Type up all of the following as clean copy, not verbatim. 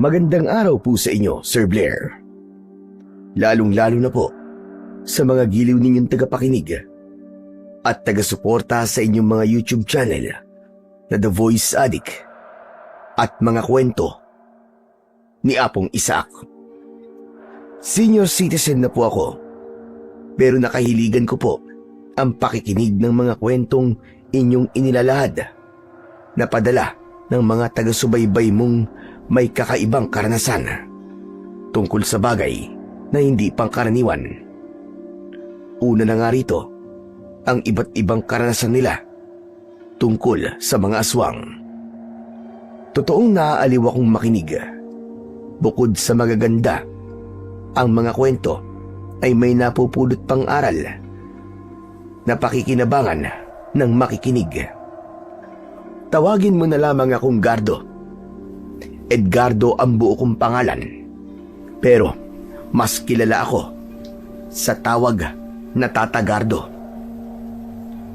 Magandang araw po sa inyo, Sir Blair. Lalong-lalo na po sa mga giliw ninyong tagapakinig at taga-suporta sa inyong mga YouTube channel na The Voice Addict at mga kwento ni Apong Isaac. Senior citizen na po ako, pero nakahiligan ko po ang pakikinig ng mga kwentong inyong inilalahad na padala ng mga taga-subaybay mong may kakaibang karanasan tungkol sa bagay na hindi pangkaraniwan. Una na nga rito, ang iba't ibang karanasan nila tungkol sa mga aswang. Totoong naaaliw akong makinig. Bukod sa magaganda, ang mga kwento ay may napupulot pang aral na pakikinabangan ng makikinig. Tawagin mo na lamang akong Gardo. Edgardo ang buo kong pangalan, pero mas kilala ako sa tawag na Tata Gardo.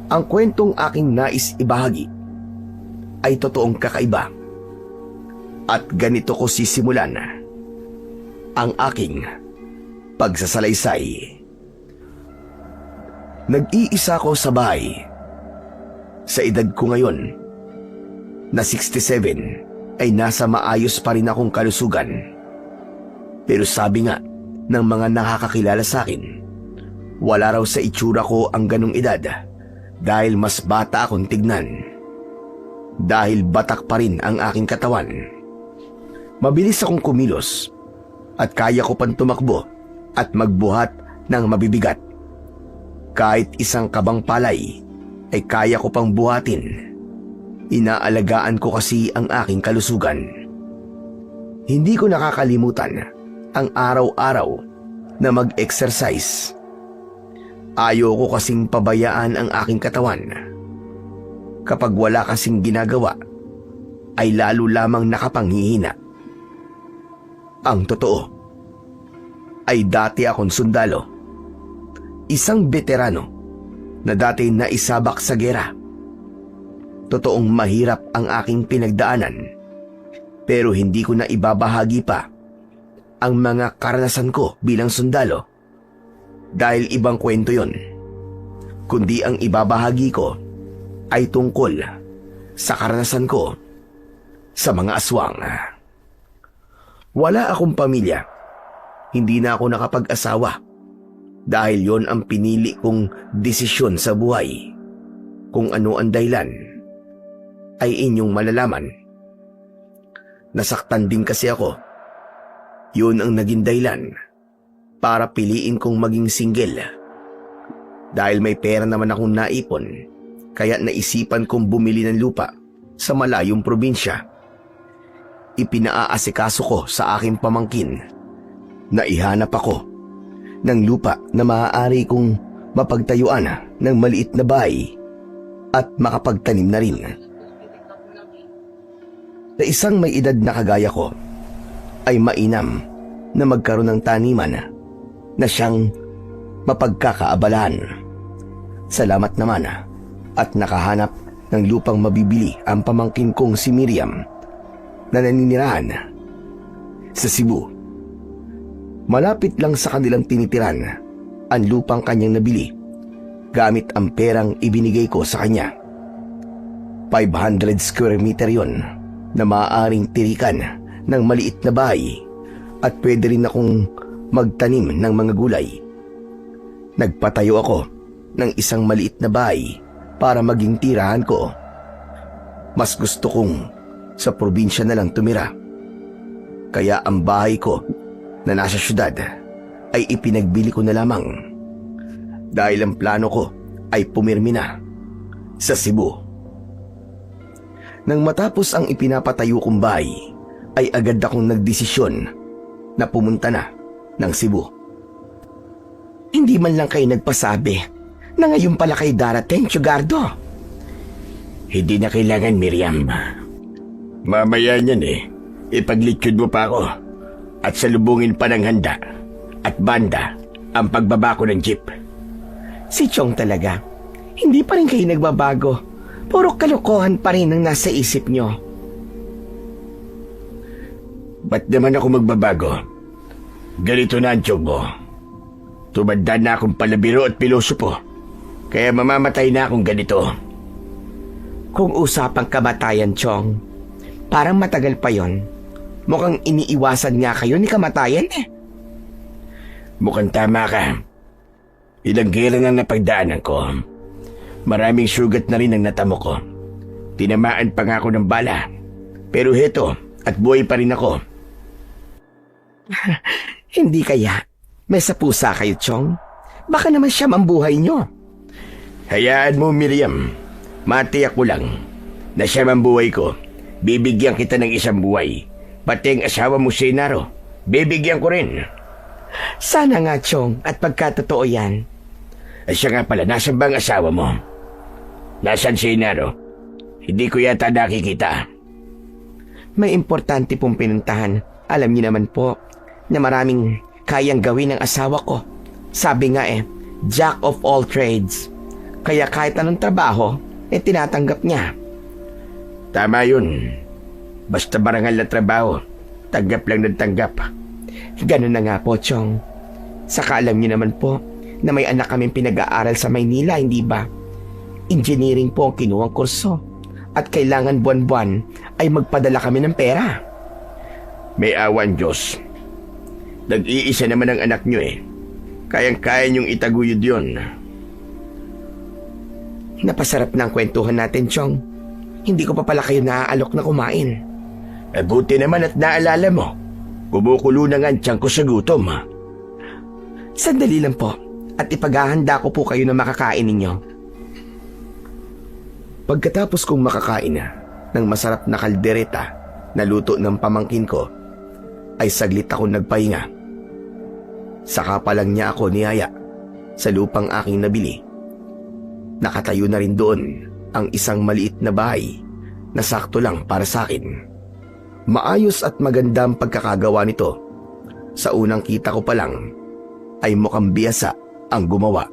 Ang kwentong aking nais ibahagi ay totoong kakaiba, at ganito ko sisimulan ang aking pagsasalaysay. Nag-iisa ko sa bahay. Sa edad ko ngayon na 67 ay nasa maayos pa rin akong kalusugan. Pero sabi nga ng mga nakakakilala sa akin, wala raw sa itsura ko ang ganong edad dahil mas bata akong tignan. Dahil batak pa rin ang aking katawan. Mabilis akong kumilos at kaya ko pang tumakbo at magbuhat ng mabibigat. Kahit isang kabang palay ay kaya ko pang buhatin. Inaalagaan ko kasi ang aking kalusugan. Hindi ko nakakalimutan ang araw-araw na mag-exercise. Ayoko kasing pabayaan ang aking katawan. Kapag wala kasing ginagawa, ay lalo lamang nakapanghihina. Ang totoo ay dati akong sundalo. Isang veterano na dati naisabak sa gera. Totoong mahirap ang aking pinagdaanan, pero hindi ko na ibabahagi pa ang mga karanasan ko bilang sundalo dahil ibang kwento yon. Kundi ang ibabahagi ko ay tungkol sa karanasan ko sa mga aswang. Wala akong pamilya. Hindi na ako nakapag-asawa dahil yon ang pinili kong desisyon sa buhay. Kung ano ang dahilan ay inyong malalaman. Nasaktan din kasi ako. Yun ang naging dahilan para piliin kong maging single. Dahil may pera naman akong naipon, kaya naisipan kong bumili ng lupa sa malayong probinsya. Ipinaasikaso ko sa aking pamangkin na ihanap ako ng lupa na maaari kong mapagtayuan ng maliit na bahay at makapagtanim na rin. Sa isang may edad na kagaya ko, ay mainam na magkaroon ng taniman na siyang mapagkakaabalahan. Salamat naman at nakahanap ng lupang mabibili ang pamangkin kong si Miriam na naninirahan sa Cebu. Malapit lang sa kanilang tinitiran ang lupang kanyang nabili gamit ang perang ibinigay ko sa kanya. 500 square meter yon na maaaring tirikan ng maliit na bahay at pwede rin akong magtanim ng mga gulay. Nagpatayo ako ng isang maliit na bahay para maging tirahan ko. Mas gusto kong sa probinsya na lang tumira. Kaya ang bahay ko na nasa syudad ay ipinagbili ko na lamang. Dahil ang plano ko ay pumirmi na sa Cebu. Nang matapos ang ipinapatayo kong bahay, ay agad akong nagdesisyon na pumunta na ng Cebu. Hindi man lang kayo nagpasabi na ngayon pala kayo darating, Gardo. Hindi na kailangan, Miriam. Mamaya niyan ipaglitsod mo pa ako at salubungin pa ng handa at banda ang pagbaba ko ng jeep. Si Chong talaga. Hindi pa rin kayo nagbabago. Puro kalokohan pa rin ang nasa isip nyo. Ba't naman ako magbabago? Ganito na ang tiyog mo. Tumanda na akong palabiro at pilosopo. Kaya mamamatay na akong ganito. Kung usapang kamatayan, Chong, parang matagal pa yon. Mukhang iniiwasan nga kayo ni kamatayan eh. Mukhang tama ka. Ilang gera nang napagdaanan ko. Maraming sugat na rin ang natamo ko. Tinamaan pa nga ako ng bala. Pero heto, at buhay pa rin ako. Hindi kaya. May sa pusa kayo, Chong. Baka naman siya mambuhay nyo. Hayaan mo, Miriam. Matiyak ko lang na siya mambuhay ko. Bibigyan kita ng isang buhay. Pati ang asawa mo, Senaro. Bibigyan ko rin. Sana nga, Chong, at pagkatotoo yan. Ay siya nga pala, nasan bang asawa mo? Nasaan, Senaro? Hindi ko yata nakikita. May importante pong pinuntahan. Alam niyo naman po na maraming kayang gawin ng asawa ko. Sabi nga Jack of all trades. Kaya kahit anong trabaho, tinatanggap niya. Tama yun. Basta marangal na trabaho, tanggap lang ng tanggap. Ganun na nga po, Chong. Saka alam niyo naman po na may anak kaming pinag-aaral sa Maynila, hindi ba? Engineering po ang kinuwang kurso. At kailangan buwan-buwan ay magpadala kami ng pera. May awan, Diyos. Nag-iisa naman ang anak nyo Kayang-kaya nyong itaguyod yun. Napasarap na ang kwentuhan natin, Chong. Hindi ko pa pala kayo naaalok na kumain. Buti naman at naalala mo. Kumukulo na nga ang tiyan ko sa gutom. Sandali lang po at ipaghahanda ko po kayo na makakain ninyo. Pagkatapos kong makakain ng masarap na kaldereta na luto ng pamangkin ko, ay saglit akong nagpahinga. Saka pa lang niya ako niyaya sa lupang aking nabili. Nakatayo na rin doon ang isang maliit na bahay na sakto lang para sa akin. Maayos at magandang pagkakagawa nito. Sa unang kita ko pa lang ay mukhang biyasa ang gumawa.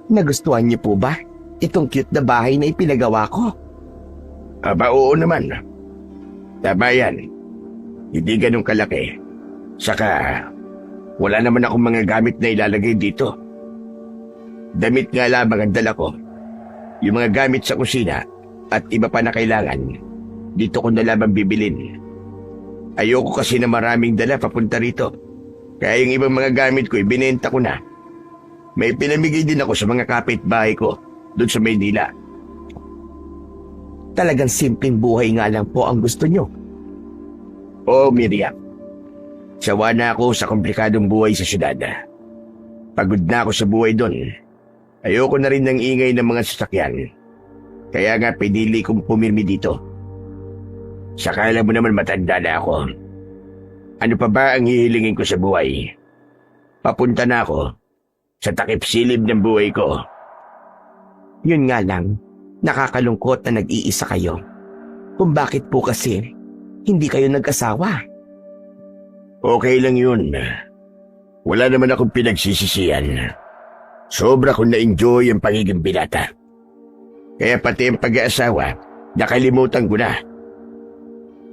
Nagustuhan niyo po ba itong cute na bahay na ipinagawa ko? Aba, oo naman. Tama yan. Hindi ganun kalaki. Saka, wala naman akong mga gamit na ilalagay dito. Damit nga lamang ang dala ko. Yung mga gamit sa kusina at iba pa na kailangan, dito ko na lamang bibilin. Ayoko kasi na maraming dala papunta rito. Kaya yung ibang mga gamit ko, ibinenta ko na. May pinamigay din ako sa mga kapitbahay ko doon sa Maynila. Talagang simpleng buhay nga lang po ang gusto nyo. Oo, Miriam. Sawa na ako sa komplikadong buhay sa syudad. Pagod na ako sa buhay doon. Ayoko na rin ng ingay ng mga sasakyan. Kaya nga pinili kong pumirmi dito. Saka alam mo naman matanda na ako. Ano pa ba ang hihilingin ko sa buhay? Papunta na ako sa takip-silib ng buhay ko. Yun nga lang, nakakalungkot na nag-iisa kayo. Kung bakit po kasi hindi kayo nag-asawa. Okay lang yun. Wala naman akong pinagsisisihan. Sobra kong na-enjoy ang pagiging binata. Kaya pati ang pag-aasawa, nakalimutan ko na.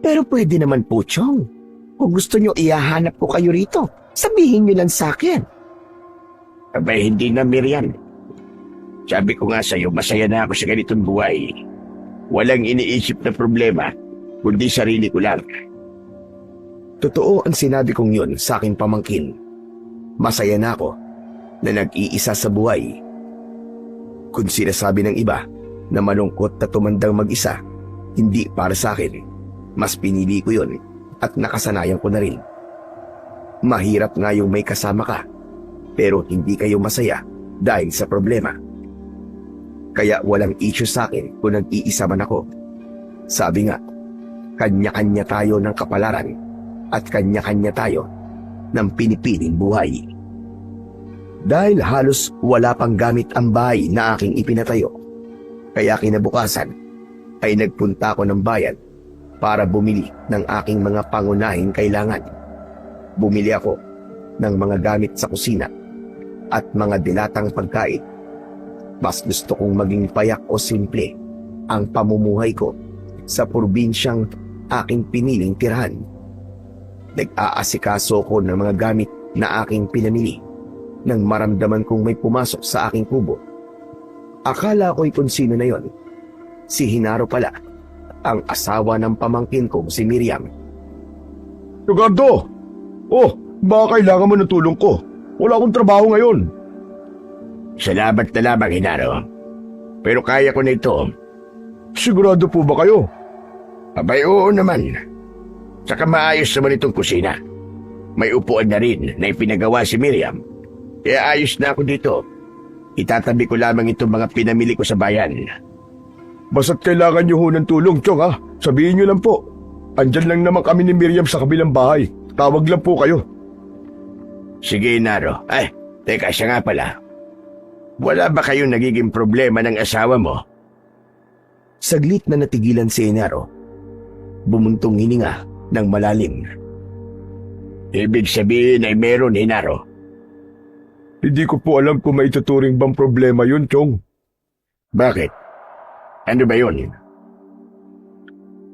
Pero pwede naman po, Chong. Kung gusto nyo ihahanap ko kayo rito, sabihin nyo lang sa akin. Abay, hindi na, Miriam. Sabi ko nga sa'yo, masaya na ako sa ganitong buhay. Walang iniisip na problema, kundi sarili ko lang. Totoo ang sinabi kong yun sa aking pamangkin. Masaya na ako na nag-iisa sa buhay. Kung sinasabi ng iba na malungkot na tumandang mag-isa, hindi para sa akin. Mas pinili ko yun at nakasanayan ko na rin. Mahirap nga yung may kasama ka, pero hindi kayo masaya dahil sa problema. Kaya walang issue sa akin kung nag-iisa man ako. Sabi nga, kanya-kanya tayo ng kapalaran at kanya-kanya tayo ng pinipiling buhay. Dahil halos wala pang gamit ang bahay na aking ipinatayo, kaya kinabukasan ay nagpunta ako ng bayan para bumili ng aking mga pangunahing kailangan. Bumili ako ng mga gamit sa kusina at mga dilatang pagkain. Mas gusto kong maging payak o simple ang pamumuhay ko sa probinsyang aking piniling tirahan. Nag-aasikaso ko ng mga gamit na aking pinamili nang maramdaman kong may pumasok sa aking kubo. Akala ko'y kung sino na yon. Si Hinaro pala, ang asawa ng pamangkin kong si Miriam. Ricardo! Oh, baka kailangan mo ng tulong ko. Wala akong trabaho ngayon. Salamat na lamang, Hinaro. Pero kaya ko na ito. Sigurado po ba kayo? Abay, oo naman. Saka maayos naman itong kusina. May upuan na rin na ipinagawa si Miriam. Kaya ayos na ako dito. Itatabi ko lamang itong mga pinamili ko sa bayan. Basta't kailangan niyo ho ng tulong, Chong, ha? Sabihin niyo lang po. Andyan lang naman kami ni Miriam sa kabilang bahay. Tawag lang po kayo. Sige, Naro. Ay, teka, siya nga pala. Wala ba kayong nagiging problema ng asawa mo? Saglit na natigilan si Hinaro. Bumuntong hininga ng malalim. Ibig sabihin ay meron, Hinaro. Hindi ko po alam kung maituturing bang problema yun, Chong. Bakit? Ano ba yun?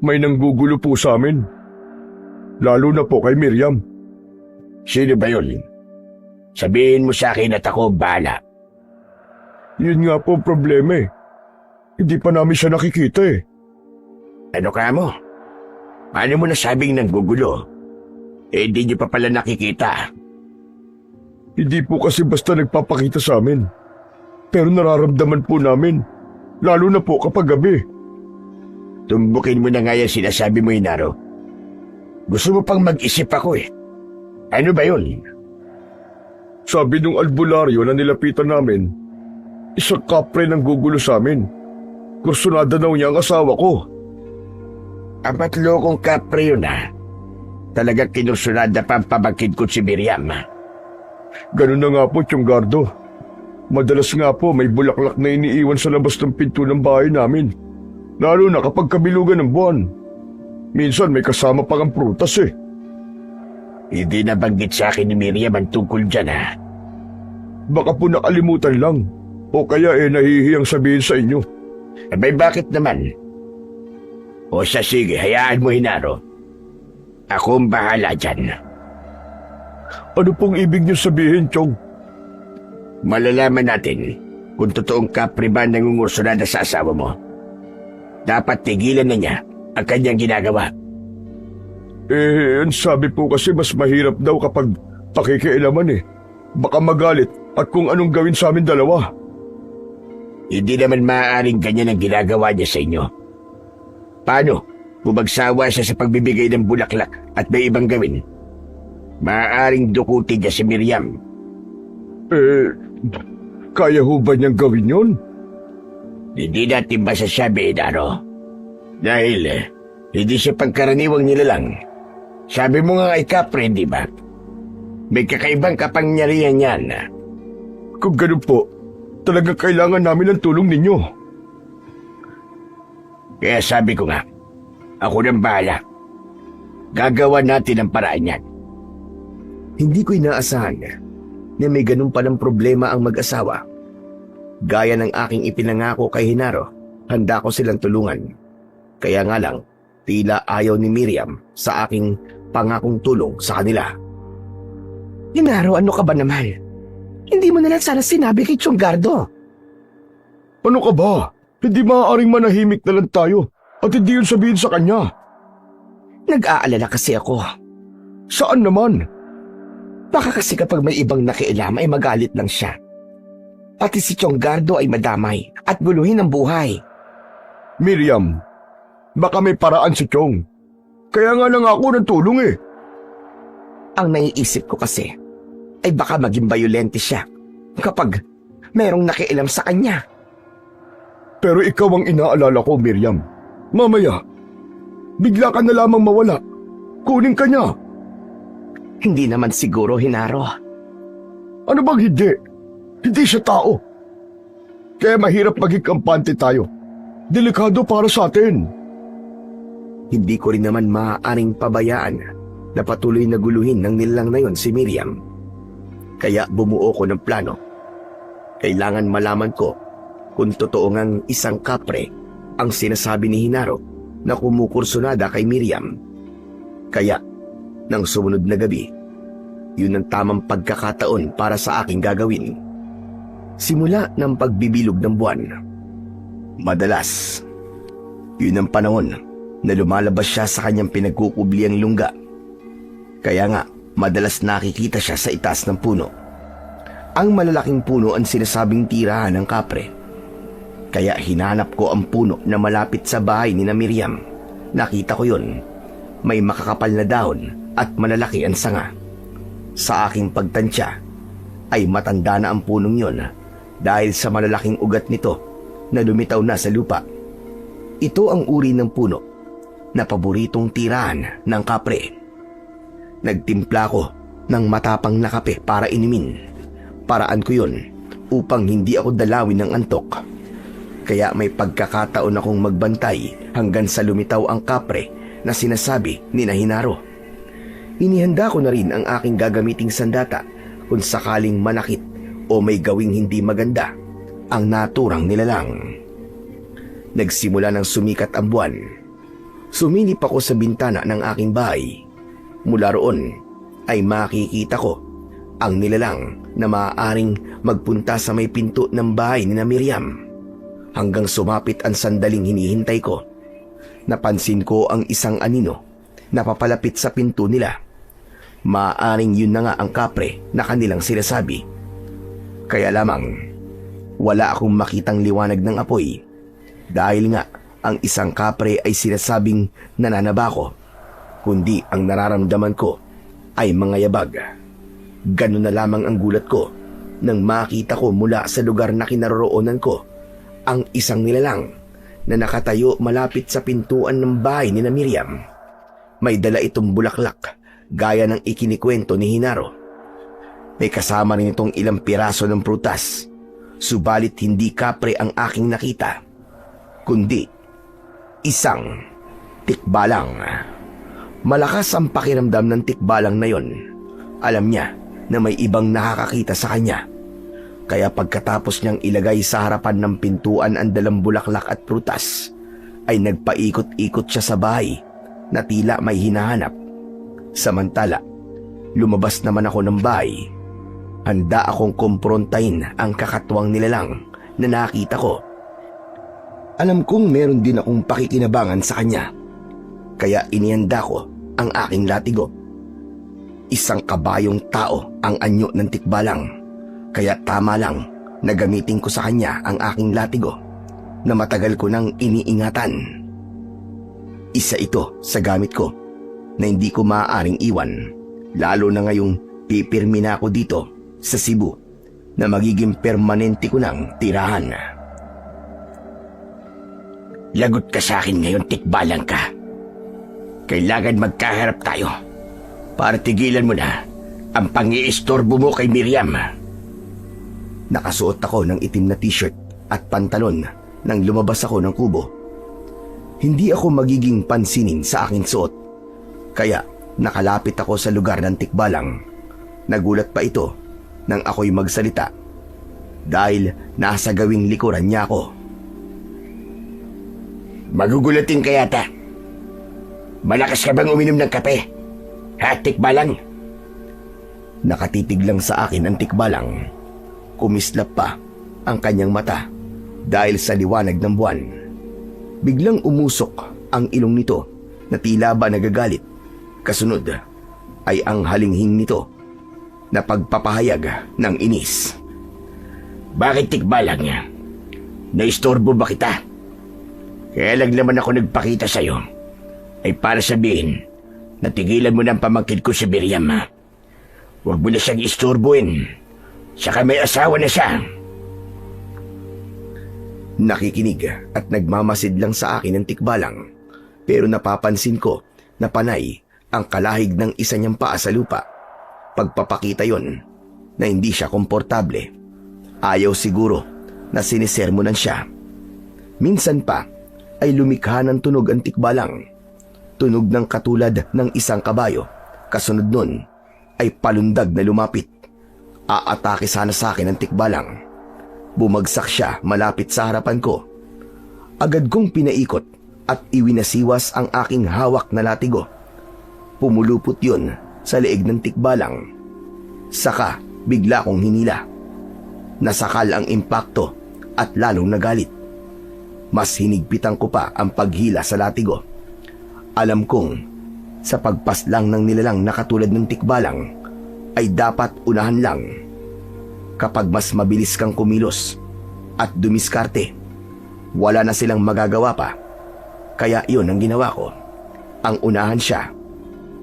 May nanggugulo po sa amin. Lalo na po kay Miriam. Sino ba yun? Sabihin mo sa akin at ako bahala. Yun nga po ang problema eh. Hindi pa namin siya nakikita eh. Ano ka mo? Paano mo nasabing nanggugulo? Eh, hindi niyo pa pala nakikita. Hindi po kasi basta nagpapakita sa amin. Pero nararamdaman po namin. Lalo na po kapag gabi. Tumbukin mo na nga yan sinasabi mo, Hinaro. Gusto mo pang mag-isip ako eh. Ano ba yun? Sabi nung albularyo na nilapitan namin, isang kapre nang gugulo sa amin. Kursunada daw niya ang asawa ko. Apat lokong kapre yun ah. Talagang kinursunada pa ang pamangkin ko si Miriam. Ganun na nga po, Tionggardo. Madalas nga po may bulaklak na iniiwan sa labas ng pinto ng bahay namin. Lalo na kapag kabilugan ng buwan. Minsan may kasama pang ang prutas eh. Hindi nabanggit sa akin ni Miriam ang tungkol dyan ha. Baka po nakalimutan lang. O kaya nahihiyang sabihin sa inyo. Abay bakit naman? O sige, hayaan mo, Hinaro. Ako ang bahala dyan. Ano pong ibig niyo sabihin, Chong? Malalaman natin kung totoong kapre ba nangungursunada sa asawa mo. Dapat tigilan na niya ang kanyang ginagawa. Ang sabi po kasi mas mahirap daw kapag pakikialaman eh. Baka magalit at kung anong gawin sa amin dalawa. Hindi naman maaaring ganyan ang ginagawa niya sa inyo. Paano kung magsawa siya sa pagbibigay ng bulaklak at may ibang gawin? Maaaring dukutin niya si Miriam. Kaya ho ba niyang gawin yun? Hindi natin masasabi, Hinaro. Dahil hindi siya pagkaraniwang nilalang. Sabi mo nga kay Kapre, di ba? May kakaibang kapangyarihan yan. Kung ganun po, talagang kailangan namin ng tulong ninyo. Kaya sabi ko nga, ako nang bahala. Gagawa natin ang paraan yan. Hindi ko inaasahan na may ganun palang problema ang mag-asawa. Gaya ng aking ipinangako kay Hinaro, handa ko silang tulungan. Kaya nga lang, tila ayaw ni Miriam sa aking pangakong tulong sa kanila. Hinaro, ano ka ba naman? Hindi mo na lang sana sinabi kay Tionggardo. Ano ka ba? Hindi maaaring manahimik na lang tayo at hindi yun sabihin sa kanya. Nag-aalala kasi ako. Saan naman? Baka kasi kapag may ibang nakialam ay magalit lang siya. Pati si Tionggardo ay madamay at guluhin ang buhay. Miriam, baka may paraan si Chong. Kaya nga lang ako ng tulong eh. Ang naiisip ko kasi ay baka maging bayolente siya kapag merong nakialam sa kanya. Pero ikaw ang inaalala ko, Miriam. Mamaya, bigla ka na lamang mawala. Kunin ka niya. Hindi naman siguro, Hinaro. Ano bang hindi? Hindi siya tao. Kaya mahirap maging kampante tayo. Delikado para sa atin. Hindi ko rin naman maaaring pabayaan na patuloy na guluhin ng nilalang na yon si Miriam. Kaya bumuo ko ng plano. Kailangan malaman ko kung totoo ngang isang kapre ang sinasabi ni Hinaro na kumukursunada kay Miriam. Kaya ng sumunod na gabi, yun ang tamang pagkakataon para sa aking gagawin. Simula ng pagbibilog ng buwan. Madalas, yun ang panahon na lumalabas siya sa kanyang pinagkukubliang lungga. Kaya nga, madalas nakikita siya sa itaas ng puno. Ang malalaking puno ang sinasabing tirahan ng kapre. Kaya hinanap ko ang puno na malapit sa bahay ni na Miriam. Nakita ko yun. May makakapal na dahon at malalaki ang sanga. Sa aking pagtansya, ay matanda na ang punong yun dahil sa malalaking ugat nito na lumitaw na sa lupa. Ito ang uri ng puno na paboritong tirahan ng kapre. Nagtimpla ko ng matapang na kape para inumin. Paraan ko yun upang hindi ako dalawin ng antok. Kaya may pagkakataon akong magbantay hanggang sa lumitaw ang kapre na sinasabi ni na Hinaro. Inihanda ko na rin ang aking gagamiting sandata kung sakaling manakit o may gawing hindi maganda ang naturang nilalang. Nagsimula ng sumikat ang buwan. Sumilip ako sa bintana ng aking bahay. Mula roon ay makikita ko ang nilalang na maaaring magpunta sa may pinto ng bahay ni na Miriam. Hanggang sumapit ang sandaling hinihintay ko, napansin ko ang isang anino na papalapit sa pinto nila. Maaaring yun na nga ang kapre na kanilang sinasabi. Kaya lamang, wala akong makitang liwanag ng apoy. Dahil nga, ang isang kapre ay sinasabing nananaba ko, kundi ang nararamdaman ko ay mga yabag. Ganun na lamang ang gulat ko nang makita ko mula sa lugar na kinaroroonan ko ang isang nilalang na nakatayo malapit sa pintuan ng bahay ni na Miriam. May dala itong bulaklak gaya ng ikinikwento ni Hinaro. May kasama rin itong ilang piraso ng prutas, subalit hindi kapre ang aking nakita, kundi isang tikbalang. Malakas ang pakiramdam ng tikbalang na yon. Alam niya na may ibang nakakakita sa kanya. Kaya pagkatapos niyang ilagay sa harapan ng pintuan ang dalang bulaklak at prutas, ay nagpaikot-ikot siya sa bahay na tila may hinahanap. Samantala, lumabas naman ako ng bahay. Handa akong kumprontahin ang kakatwang nilalang na nakita ko. Alam kong meron din akong pakikinabangan sa kanya. Kaya inihanda ko ang aking latigo. Isang kabayong tao ang anyo ng tikbalang. Kaya tama lang na gamitin ko sa kanya ang aking latigo na matagal ko nang iniingatan. Isa ito sa gamit ko na hindi ko maaaring iwan, lalo na ngayong pipirmi na ako dito sa Cebu na magiging permanente ko ng tirahan. Lagot ka sa akin ngayon, tikbalang ka. Kailangan magkaharap tayo para tigilan mo na ang pang-iistorbo mo kay Miriam. Nakasuot ako ng itim na t-shirt at pantalon nang lumabas ako ng kubo. Hindi ako magiging pansinin sa aking suot, kaya nakalapit ako sa lugar ng tikbalang. Nagulat pa ito nang ako'y magsalita dahil nasa gawing likuran niya ako. Magugulatin ka yata. Malakas ka bang uminom ng kape? Ha, tikbalang? Nakatitig lang sa akin ang tikbalang. Kumislap pa ang kanyang mata dahil sa liwanag ng buwan. Biglang umusok ang ilong nito na tila ba nagagalit. Kasunod ay ang halinghing nito na pagpapahayag ng inis. Bakit tikbalang niya? Naistorbo ba kita? Kaya lang naman ako nagpakita sa'yo ay para sabihin na tigilan mo ng pamangkin ko si Miriam. Huwag mo na siyang istorbuin. Saka may asawa na siya. Nakikinig at nagmamasid lang sa akin ang tikbalang, pero napapansin ko na panay ang kalahig ng isa niyang paa sa lupa. Pagpapakita yon na hindi siya komportable. Ayaw siguro na sinisermonan siya. Minsan pa ay lumikha ng tunog ang tikbalang. Tunog ng katulad ng isang kabayo. Kasunod nun ay palundag na lumapit. Aatake sana sa akin ang tikbalang. Bumagsak siya malapit sa harapan ko. Agad kong pinaikot at iwinasiwas ang aking hawak na latigo. pumulupot yun sa leeg ng tikbalang. Saka bigla kong hinila. Nasakal ang impakto at lalong nagalit. Mas hinigpitan ko pa ang paghila sa latigo. Alam kong sa pagpaslang ng nilalang na katulad ng tikbalang ay dapat unahan lang. Kapag mas mabilis kang kumilos at dumiskarte, wala na silang magagawa pa. Kaya yun ang ginawa ko. Ang unahan siya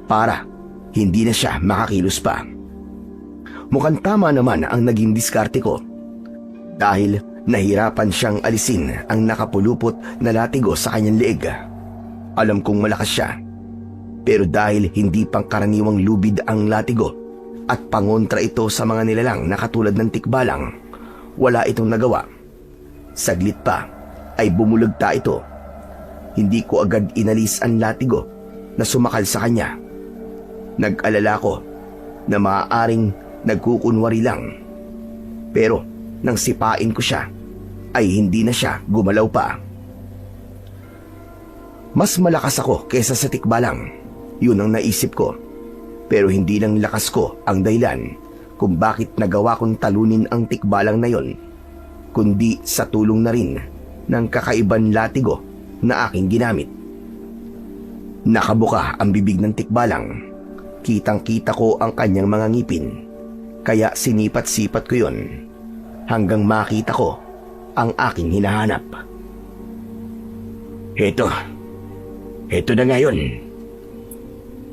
para hindi na siya makakilos pa. Mukhang tama naman ang naging diskarte ko dahil nahirapan siyang alisin ang nakapulupot na latigo sa kanyang leeg. Alam kong malakas siya, pero dahil hindi pangkaraniwang lubid ang latigo at pangontra ito sa mga nilalang na katulad ng tikbalang, wala itong nagawa. Saglit pa ay bumulagta ito. Hindi ko agad inalis ang latigo na sumakal sa kanya. Nag-alala ko na maaaring nagkukunwari lang. Pero nang sipain ko siya, ay hindi na siya gumalaw pa. Mas malakas ako kesa sa tikbalang. Yun ang naisip ko. Pero hindi lang lakas ko ang dahilan kung bakit nagawa kong talunin ang tikbalang na yon, kundi sa tulong na rin ng kakaibang latigo na aking ginamit. Nakabuka ang bibig ng tikbalang. Kitang-kita ko ang kanyang mga ngipin, kaya sinipat-sipat ko yon hanggang makita ko ang aking hinahanap. Heto na ngayon.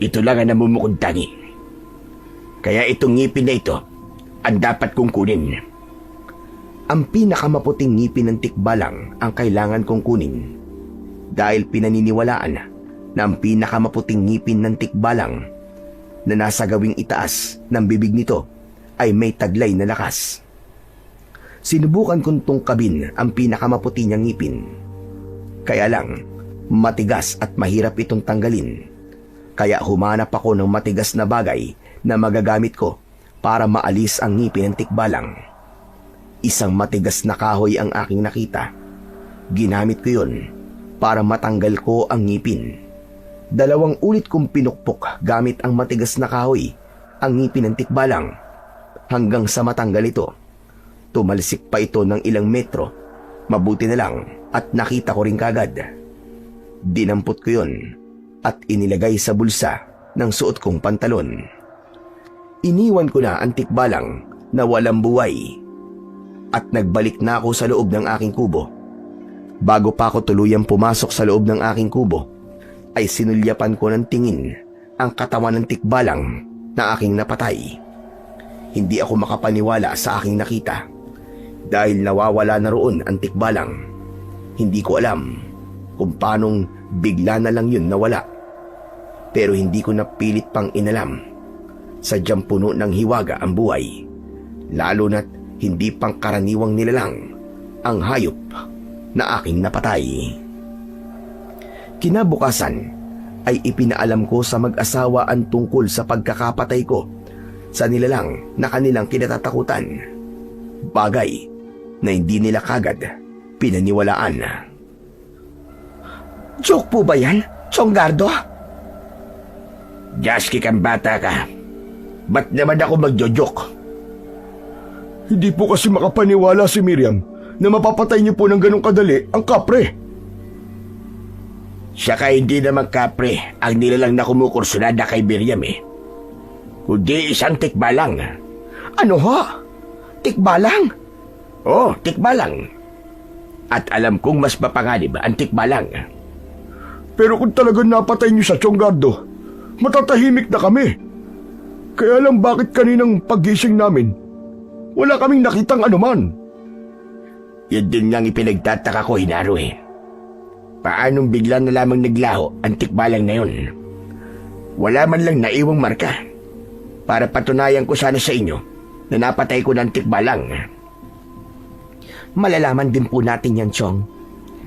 Ito lang ang namumukod tangi. Kaya itong ngipin na ito ang dapat kong kunin. Ang pinakamaputing ngipin ng tikbalang ang kailangan kong kunin dahil pinaniniwalaan na ang pinakamaputing ngipin ng tikbalang na nasa gawing itaas ng bibig nito ay may taglay na lakas. Sinubukan kong tungkabin ang pinakamaputi niyang ngipin. Kaya lang, matigas at mahirap itong tanggalin. Kaya humanap ako ng matigas na bagay na magagamit ko para maalis ang ngipin ng tikbalang. Isang matigas na kahoy ang aking nakita. Ginamit ko yun para matanggal ko ang ngipin. 2 ulit kong pinukpok gamit ang matigas na kahoy ang ngipin ng tikbalang hanggang sa matanggal ito. Tumalsik pa ito ng ilang metro. Mabuti na lang at nakita ko rin kagad. Dinampot ko yun at inilagay sa bulsa ng suot kong pantalon. Iniwan ko na ang tikbalang na walang buhay at nagbalik na ako sa loob ng aking kubo. Bago pa ako tuluyang pumasok sa loob ng aking kubo, ay sinulyapan ko ng tingin ang katawan ng tikbalang na aking napatay. Hindi ako makapaniwala sa aking nakita dahil nawawala na roon ang tikbalang. Hindi ko alam kung paanong bigla na lang yun nawala. Pero hindi ko napilit pang inalam. Sadyang puno ng hiwaga ang buhay. Lalo na't hindi pang karaniwang nilalang ang hayop na aking napatay. Kinabukasan ay ipinaalam ko sa mag-asawa ang tungkol sa pagkakapatay ko sa nilalang na kanilang kinatatakutan. Bagay na hindi nila kagad pinaniwalaan. Joke po ba yan, Chonggardo? Jaski kang bata ka. Ba't naman ako magjojoke? Hindi po kasi makapaniwala si Miriam na mapapatay niyo po ng ganong kadali ang kapre. Saka hindi naman kapre ang nilalang na kumukursunada kay Miriam kundi isang tikbalang. Ano ho? Tikbalang? Oh, tikbalang. At alam kong mas mapanganib ang tikbalang. Pero kung talagang napatay niyo sa Chonggardo, matatahimik na kami. Kaya lang bakit kaninang paggising namin, wala kaming nakitang anuman. Yun din ngang ipinagtataka ko, Hinaro Paanong bigla na lamang naglaho ang tikbalang na yun? Wala man lang naiwang marka para patunayan ko sana sa inyo na napatay ko ng tikbalang. Malalaman din po natin yan, Chong.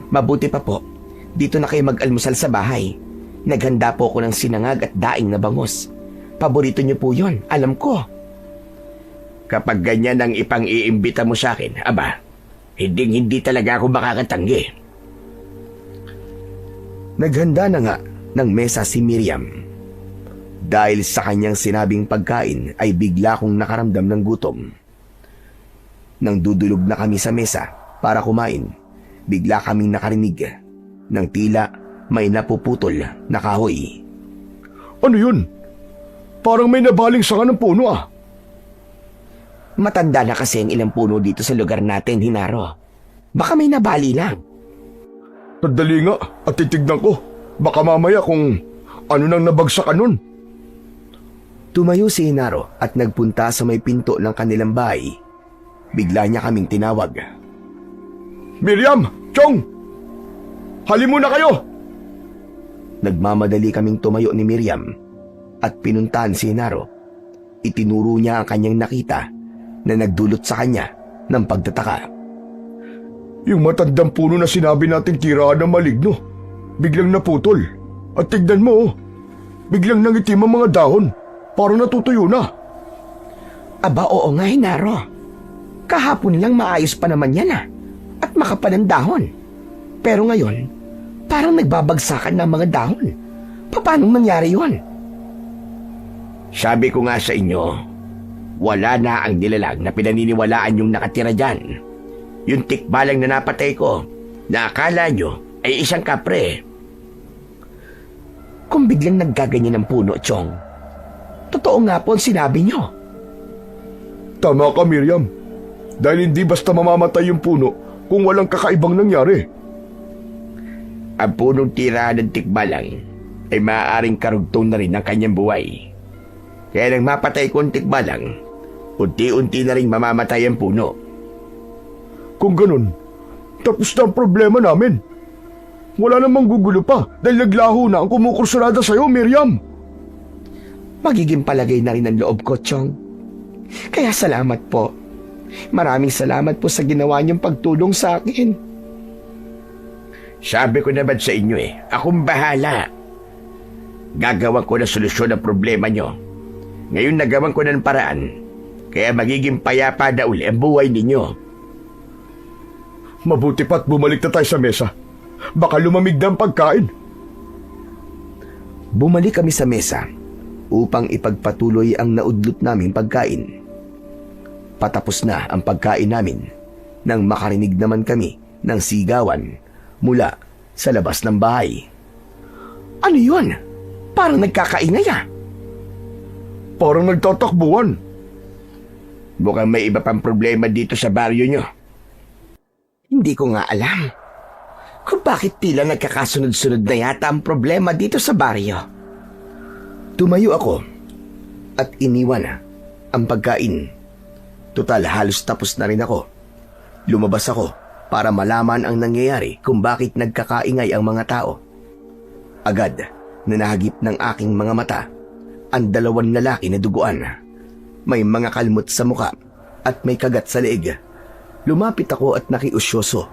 Mabuti pa po, dito na kayo mag-almusal sa bahay. Naghanda po ako ng sinangag at daing na bangus. Paborito niyo po yun, alam ko. Kapag ganyan ang ipang-iimbita mo sa akin, aba, hindi talaga ako makakatanggi. Naghanda na nga ng mesa si Miriam. Dahil sa kanyang sinabing pagkain ay bigla kong nakaramdam ng gutom. Nang dudulog na kami sa mesa para kumain, bigla kaming nakarinig ng tila may napuputol na kahoy. Ano yun? Parang may nabaling sanga ng puno ah. Matanda na kasi ang ilang puno dito sa lugar natin, Hinaro. Baka may nabali lang. Sandali nga at titignan ko. Baka mamaya kung ano nang nabagsakan nun. Tumayo si Hinaro at nagpunta sa may pinto ng kanilang bahay. Bigla niya kaming tinawag. Miriam! Chong! Hali muna kayo! Nagmamadali kaming tumayo ni Miriam at pinuntahan si Hinaro. Itinuro niya ang kanyang nakita na nagdulot sa kanya ng pagtataka. Yung matandang puno na sinabi nating tiraan ng maligno, biglang naputol. At tignan mo, biglang nangitim ang mga dahon, parang natutuyo na. Aba, oo nga, Hinaro. Kahapon lang maayos pa naman yan at makapal ang dahon. Pero ngayon, parang nagbabagsakan ng mga dahon. Paano nangyari yun? Sabi ko nga sa inyo, wala na ang nilalang na pinaniniwalaan yung nakatira dyan. Yung tikbalang na napatay ko, na akala nyo ay isang kapre. Kung biglang naggaganyan ng puno, Chong, totoo nga po ang sinabi nyo. Tama ka, Miriam. Dahil hindi basta mamamatay yung puno kung walang kakaibang nangyari. Ang punong tira ng tikbalang ay maaaring karugtong na rin ng kanyang buhay. Kaya nang mapatay ko ang tikbalang, unti-unti na rin mamamatay ang puno. Kung ganun, tapos na ang problema namin. Wala namang gugulo pa dahil naglaho na ang kumukursunada sa'yo, Miriam. Magiging palagay na rin ang loob ko, Chong. Kaya salamat po. Maraming salamat po sa ginawa niyong pagtulong sa akin. Sabi ko naman sa inyo akong bahala. Gagawan ko na solusyon ang problema nyo. Ngayon nagawan ko ng paraan, kaya magiging payapa na uli ang buhay ninyo. Mabuti pa't bumalik na tayo sa mesa. Baka lumamig na ang pagkain. Bumalik kami sa mesa upang ipagpatuloy ang naudlot naming pagkain. Patapos na ang pagkain namin nang makarinig naman kami ng sigawan mula sa labas ng bahay. Ano yun? Parang nagkakaingay Parang nagtatakbuhan. Mukhang may iba pang problema dito sa baryo nyo. Hindi ko nga alam kung bakit tila nagkakasunod-sunod na yata ang problema dito sa baryo. Tumayo ako at iniwan ang pagkain. Total, halos tapos na rin ako. Lumabas ako para malaman ang nangyayari kung bakit nagkakaingay ang mga tao. Agad na nahagip ng aking mga mata ang dalawang lalaki na duguan. May mga kalmot sa muka at may kagat sa leeg. Lumapit ako at nakiusyoso.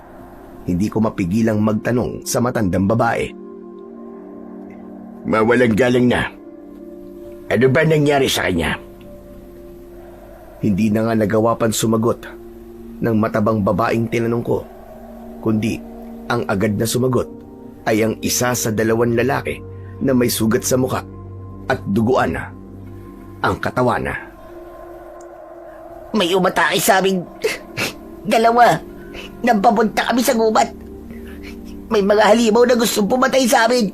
Hindi ko mapigilang magtanong sa matandang babae. Mawalang galang na. Ano ba nangyari sa kanya? Hindi na nga nagawa pang sumagot ng matabang babaeng tinanong ko, kundi ang agad na sumagot ay ang isa sa dalawang lalaki na may sugat sa muka at duguan ang katawan. May umatake sa aming dalawa. Nang papunta kami sa gubat. May mga halimaw na gustong pumatay sa amin.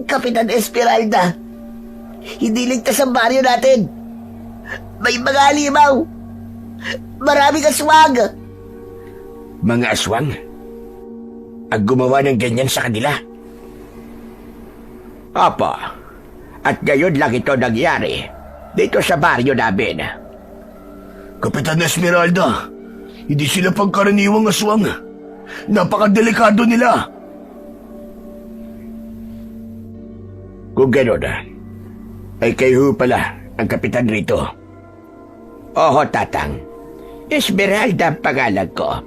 Kapitan Esmeralda, hindi ligtas ang baryo natin. May mga halimaw. Maraming aswang. Mga aswang? Ang gumawa ng ganyan sa kanila? Apa, at ngayon lang ito nangyari dito sa baryo namin. Kapitan Esmeralda, hindi sila pangkaraniwang aswang. Napakadelikado nila. Kung gano'n, ay kayo pala ang kapitan rito. Oho, Tatang. Esmeralda ang pangalan ko.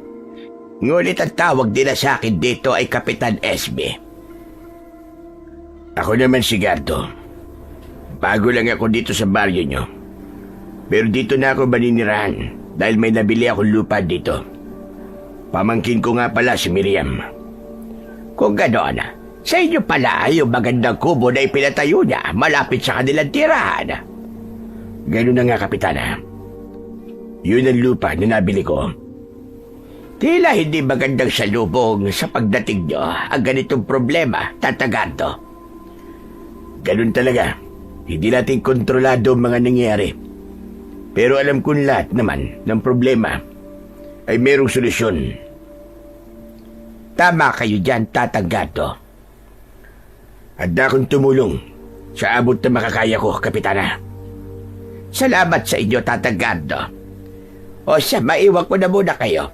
Ngunit ang tawag nila sa akin dito ay Kapitan Esme. Ako naman si Gardo. Bago lang ako dito sa baryo nyo. Pero dito na ako maninirahan dahil may nabili akong lupa dito. Pamangkin ko nga pala si Miriam. Kung ganoon, Sa inyo pala yung magandang kubo na ipinatayo niya malapit sa kanilang tirahan. Ganun na nga, Kapitana. Yun ang lupa na nabili ko. Tila hindi magandang salubong sa pagdating nyo ang ganitong problema, Tataganto. Ganun talaga. Hindi natin kontrolado ang mga nangyayari. Pero alam kong lahat naman ng problema ay mayroong solusyon. Tama kayo dyan, Tataganto. Handa akong tumulong sa abot na makakaya ko, Kapitana. Salamat sa inyo, Tataganto. O siya, maiwan ko na muna kayo.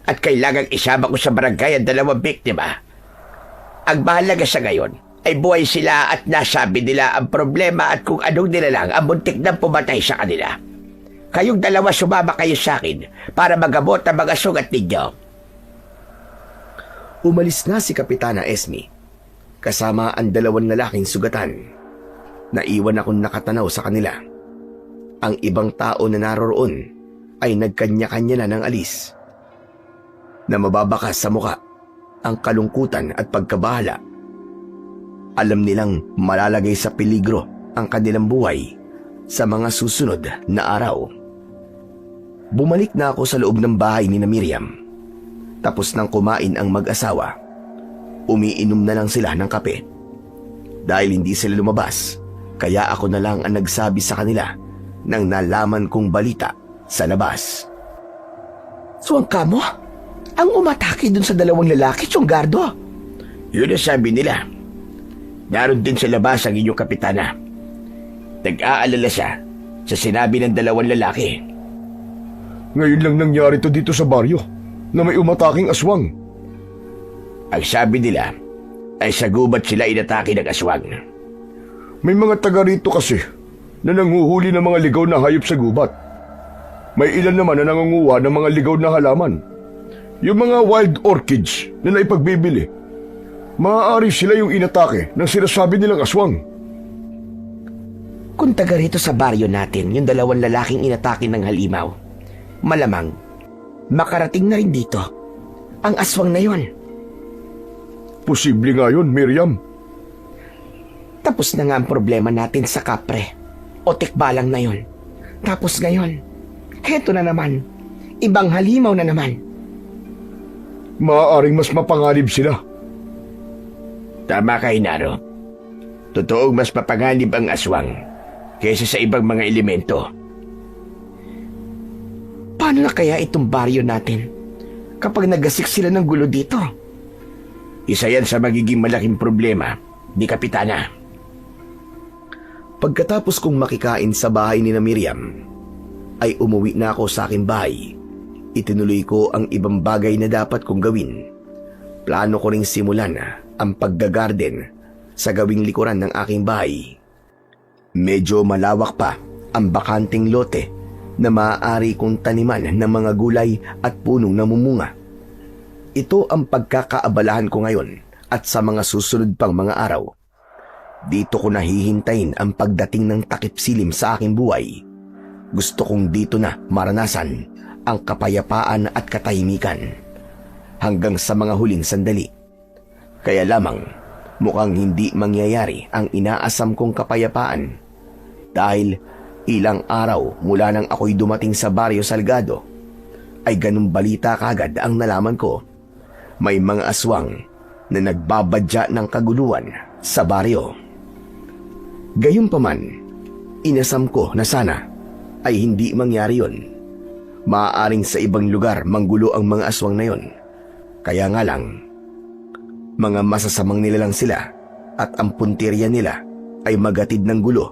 At kailangang isama ko sa barangay ang 2 biktima. Ang mahalaga sa ngayon ay buhay sila at nasabi nila ang problema at kung anong nilalang ang muntik na pumatay sa kanila. Kayong 2 sumama kayo sa akin para magamot ang mga sugat ninyo. Umalis na si Kapitana Esme, kasama ang 2 lalaking sugatan. Naiwan akong nakatanaw sa kanila. Ang ibang tao na naroroon ay nagkanya-kanya na ng alis. Na mababakas sa muka ang kalungkutan at pagkabahala. Alam nilang malalagay sa peligro ang kanilang buhay sa mga susunod na araw. Bumalik na ako sa loob ng bahay ni Miriam. Tapos nang kumain ang mag-asawa, umiinom na lang sila ng kape. Dahil hindi sila lumabas, kaya ako na lang ang nagsabi sa kanila nang nalaman kong balita sa labas. So ang kamo? Ang umatake dun sa 2 lalaki, Tsonggardo? Yun ang sabi nila. Naroon din sa labas ang inyong Kapitana. Nag-aalala siya sa sinabi ng 2 lalaki. Ngayon lang nangyari to dito sa baryo na may umataking aswang. Ang sabi nila ay sa gubat sila inatake ng aswang. May mga taga rito kasi na nanguhuli ng mga ligaw na hayop sa gubat. May ilan naman na nangunguha ng mga ligaw na halaman. Yung mga wild orchids na naipagbibili. Maaari sila yung inatake ng sinasabi nilang aswang. Kung taga rito sa baryo natin, yung 2 lalaking inatake ng halimaw, malamang makarating na rin dito ang aswang na yon. Posible nga yun, Miriam. Tapos na nga ang problema natin sa kapre o tikbalang na yon. Tapos ngayon, heto na naman, ibang halimaw na naman. Maaaring mas mapanganib sila. Tama ka, Hinaro. Totoong mas mapanganib ang aswang kaysa sa ibang mga elemento. Paano na kaya itong baryo natin kapag nagasik sila ng gulo dito? Isa yan sa magiging malaking problema ni Kapitana. Pagkatapos kong makikain sa bahay ni Miriam, ay umuwi na ako sa aking bahay. Itinuloy ko ang ibang bagay na dapat kong gawin. Plano ko ring simulan ang paggagarden sa gawing likuran ng aking bahay. Medyo malawak pa ang bakanting lote na maaari kong taniman ng mga gulay at punong namumunga. Ito ang pagkakaabalahan ko ngayon at sa mga susunod pang mga araw. Dito ko nahihintayin ang pagdating ng takip silim sa aking buhay. Gusto kong dito na maranasan ang kapayapaan at katahimikan hanggang sa mga huling sandali. Kaya lamang mukhang hindi mangyayari ang inaasam kong kapayapaan dahil ilang araw mula nang ako'y dumating sa Barrio Salgado ay ganung balita kagad ang nalaman ko. May mga aswang na nagbabadya ng kaguluhan sa baryo. Gayunpaman, inasam ko na sana ay hindi mangyari yon. Maaaring sa ibang lugar manggulo ang mga aswang na yon. Kaya nga lang, mga masasamang nilalang sila at ang puntirya nila ay magatid ng gulo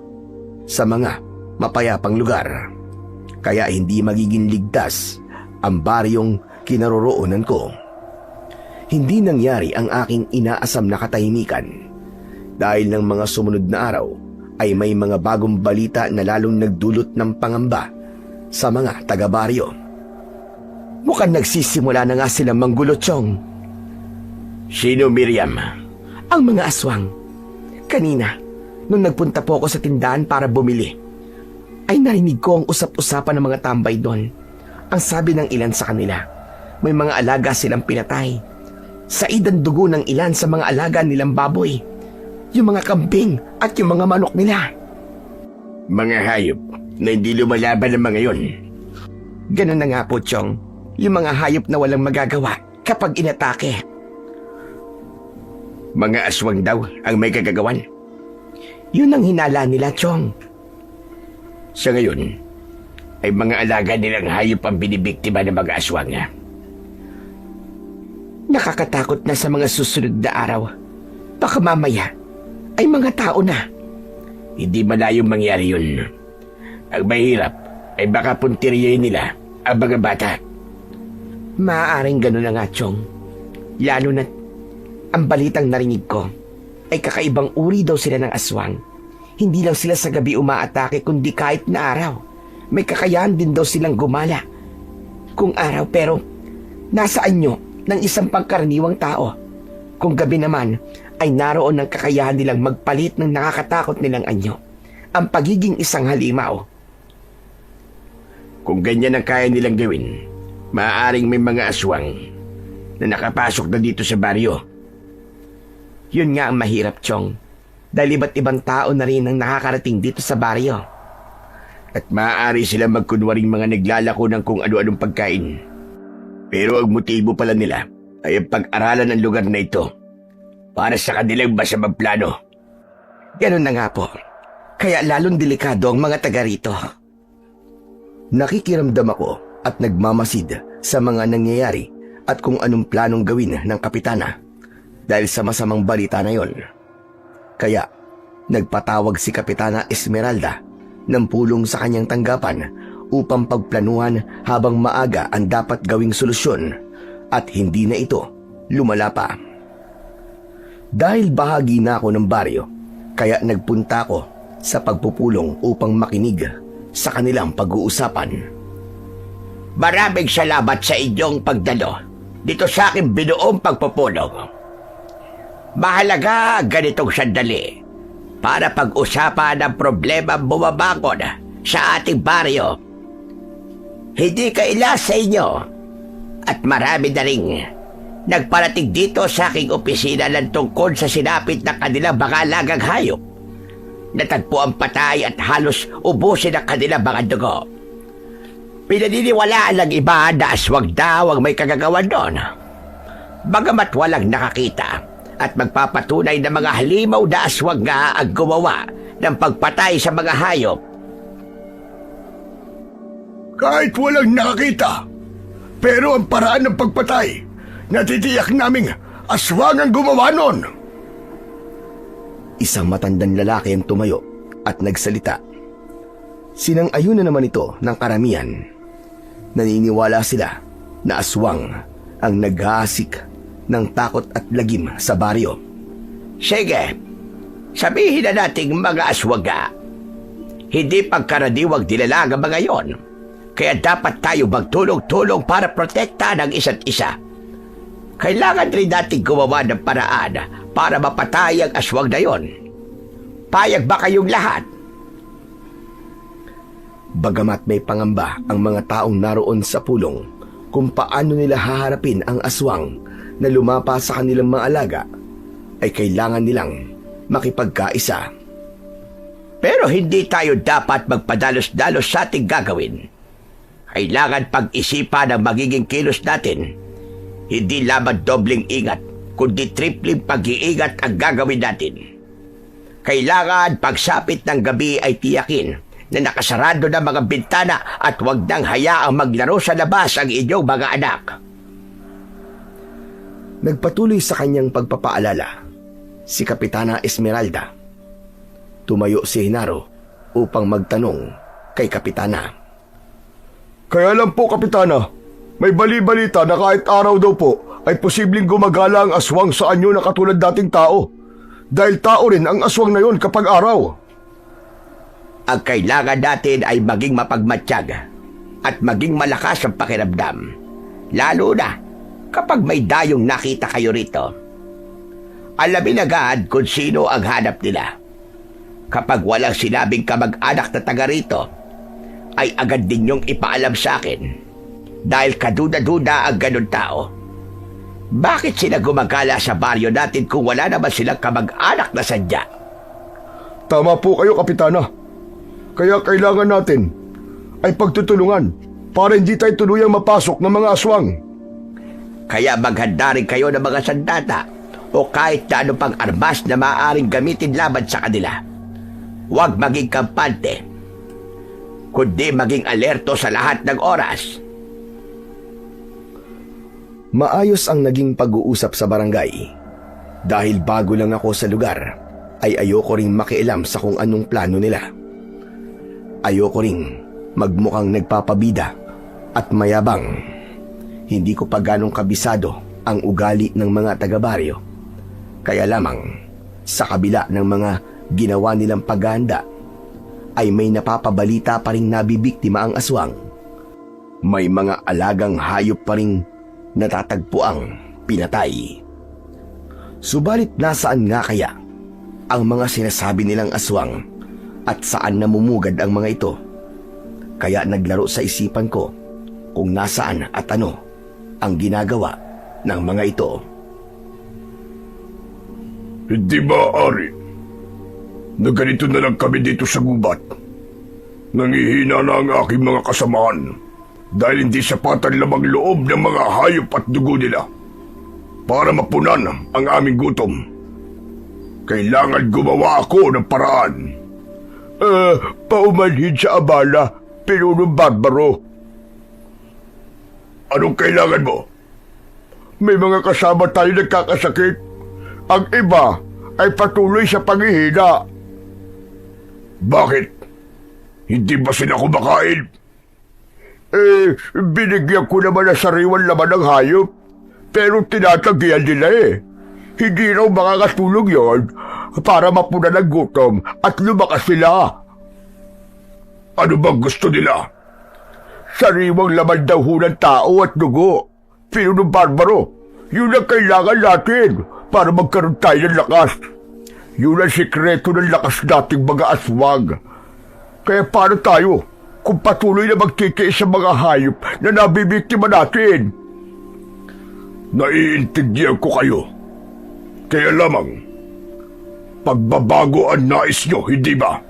sa mga mapayapang lugar. Kaya hindi magiging ligtas ang baryong kinaroroonan ko. Hindi nangyari ang aking inaasam na katahimikan dahil ng mga sumunod na araw ay may mga bagong balita na lalong nagdulot ng pangamba sa mga taga-baryo. Mukhang nagsisimula na nga silang manggulo, Chong. Sino, Miriam? Ang mga aswang. Kanina, nung nagpunta po ako sa tindahan para bumili, ay narinig ko ang usap-usapan ng mga tambay doon. Ang sabi ng ilan sa kanila, may mga alaga silang pinatay. Said ang dugo ng ilan sa mga alaga nilang baboy, yung mga kambing at yung mga manok nila. Mga hayop na hindi lumalaban ng mga yon. Ganun na nga po, Chong. Yung mga hayop na walang magagawa kapag inatake. Mga aswang daw ang may kagagawan. Yun ang hinala nila, Chong. Sa ngayon, ay mga alaga nilang hayop ang binibiktima ng mga aswang. Nakakatakot na sa mga susunod na araw. Baka mamaya ay mga tao na. Hindi malayong mangyari yun. Ang mahirap ay baka puntiryahin nila ang mga bata. Maaaring gano'n na nga, Chong. Lalo na ang balitang narinig ko ay kakaibang uri daw sila ng aswang. Hindi lang sila sa gabi umaatake kundi kahit na araw. May kakayahan din daw silang gumala kung araw, pero nasa anyo ng isang pangkaraniwang tao. Kung gabi naman ay naroon ng kakayahan nilang magpalit ng nakakatakot nilang anyo, ang pagiging isang halimaw. Kung ganyan ang kaya nilang gawin, maaaring may mga aswang na nakapasok na dito sa baryo. Yun nga ang mahirap, Chong. Dahil iba't ibang tao na rin ang nakakarating dito sa baryo. At maaari sila magkunwaring mga naglalako ng kung ano-anong pagkain. Pero ang motibo pala nila ay ang pag-aralan ng lugar na ito para sa kanilang masamang plano. Ganun na nga po. Kaya lalong delikado ang mga taga rito. Nakikiramdam ako at nagmamasid sa mga nangyayari at kung anong planong gawin ng kapitana dahil sa masamang balita na yon. Kaya nagpatawag si Kapitana Esmeralda ng pulong sa kanyang tanggapan upang pagplanuhan habang maaga ang dapat gawing solusyon at hindi na ito lumala pa. Dahil bahagi na ako ng baryo, kaya nagpunta ako sa pagpupulong upang makinig sa kanilang pag-uusapan. Maraming salamat sa inyong pagdalo dito sa aking binuong pagpupulong. Mahalaga ganitong sandali para pag-usapan ang problema bumabangon sa ating baryo. Hindi kaila sa inyo at marami na rin nagparating dito sa aking opisina ng tungkol sa sinapit ng kanilang mga alagang hayop. Natagpo ang patay at halos ubusin ang kanilang mga dugo. Pinaniniwalaan ng iba na aswang daw ang may kagagawan doon. Bagamat walang nakakita at magpapatunay na mga halimaw na aswang nga ang gumawa ng pagpatay sa mga hayop. Kahit walang nakakita, pero ang paraan ng pagpatay, natitiyak naming aswang ang gumawa nun. Isang matandang lalaki ang tumayo at nagsalita. Sinang-ayun na naman ito ng karamihan. Naniniwala sila na aswang ang naghahasik ng takot at lagim sa baryo. Sige, sabihin na nating mga aswaga. Hindi pagkaraniwang dilalaga mga yon. Kaya dapat tayo magtulong-tulong para protektahan ang isa't isa. Kailangan rin natin gumawa ng paraan para mapatay ang aswang na yon. Payag ba kayong lahat? Bagamat may pangamba ang mga taong naroon sa pulong kung paano nila haharapin ang aswang na lumapa sa kanilang mga alaga, ay kailangan nilang makipagkaisa. Pero hindi tayo dapat magpadalos-dalos sa ating gagawin. Kailangan pag-isipan ang magiging kilos natin. Hindi lamang dobling ingat, kundi tripling pag-iingat ang gagawin natin. Kailangan pagsapit ng gabi ay tiyakin na nakasarado na mga bintana at huwag nang hayaang maglaro sa labas ang inyong mga anak. Nagpatuloy sa kanyang pagpapaalala si Kapitana Esmeralda. Tumayo si Hinaro upang magtanong kay Kapitana. Kaya lang po, Kapitana, may bali-balita na kahit araw daw po ay posibleng gumagala ang aswang sa anyo na katulad dating tao. Dahil tao rin ang aswang na yon kapag araw. Ang kailangan natin ay maging mapagmatsyag at maging malakas ang pakiramdam. Lalo na kapag may dayong nakita kayo rito. Alamin agad kung sino ang hanap nila. Kapag walang sinabing kamag-anak na taga rito, ay agad din niyong ipaalam sa akin. Dahil kaduda-duda ang ganun tao. Bakit sila gumagala sa baryo natin kung wala naman silang kamag-anak na sadya? Tama po kayo, Kapitana. Kaya kailangan natin ay pagtutulungan para hindi tayo tuluyang mapasok ng mga aswang. Kaya maghanda rin kayo ng mga sandata o kahit na ano pang armas na maaaring gamitin laban sa kanila. Huwag maging kampante, kundi maging alerto sa lahat ng oras. Maayos ang naging pag-uusap sa barangay. Dahil bago lang ako sa lugar, ay ayoko ring makialam sa kung anong plano nila. Ayoko ring magmukhang nagpapabida at mayabang. Hindi ko pa ganong kabisado ang ugali ng mga taga-baryo. Kaya lamang, sa kabila ng mga ginawa nilang paghahanda, ay may napapabalita pa ring nabibiktima ang aswang. May mga alagang hayop pa ring natatagpuang pinatay. Subalit nasaan nga kaya ang mga sinasabi nilang aswang at saan namumugad ang mga ito? Kaya naglaro sa isipan ko kung nasaan at ano ang ginagawa ng mga ito. Hindi maaari na ganito na lang kami dito sa gubat. Nangihina na ang aking mga kasamahan dahil hindi sapat ang lamang loob ng mga hayop at dugo nila para mapunan ang aming gutom. Kailangan gumawa ako ng paraan. Paumanhin sa abala, Pinunong Barbaro. Anong kailangan mo? May mga kasama tayo nagkakasakit. Ang iba ay patuloy sa panghihina. Bakit? Hindi ba sila kumakain? Binigyan ko naman ng sariwan laman ng hayop. Pero tinatagyan nila Hindi raw makakatulog yon para mapunan ng gutom at lumakas sila. Ano bang gusto nila? Sariwang laman daw ho ng tao at dugo. Pinunong Barbaro, yun ang kailangan natin para magkaroon tayo ng lakas. Yun ang sikreto ng lakas nating mga aswang. Kaya paano tayo kung patuloy na magtitiis sa mga hayop na nabibiktima natin? Naiintindihan ko kayo. Kaya lamang, pagbabago ang nais nyo, hindi ba?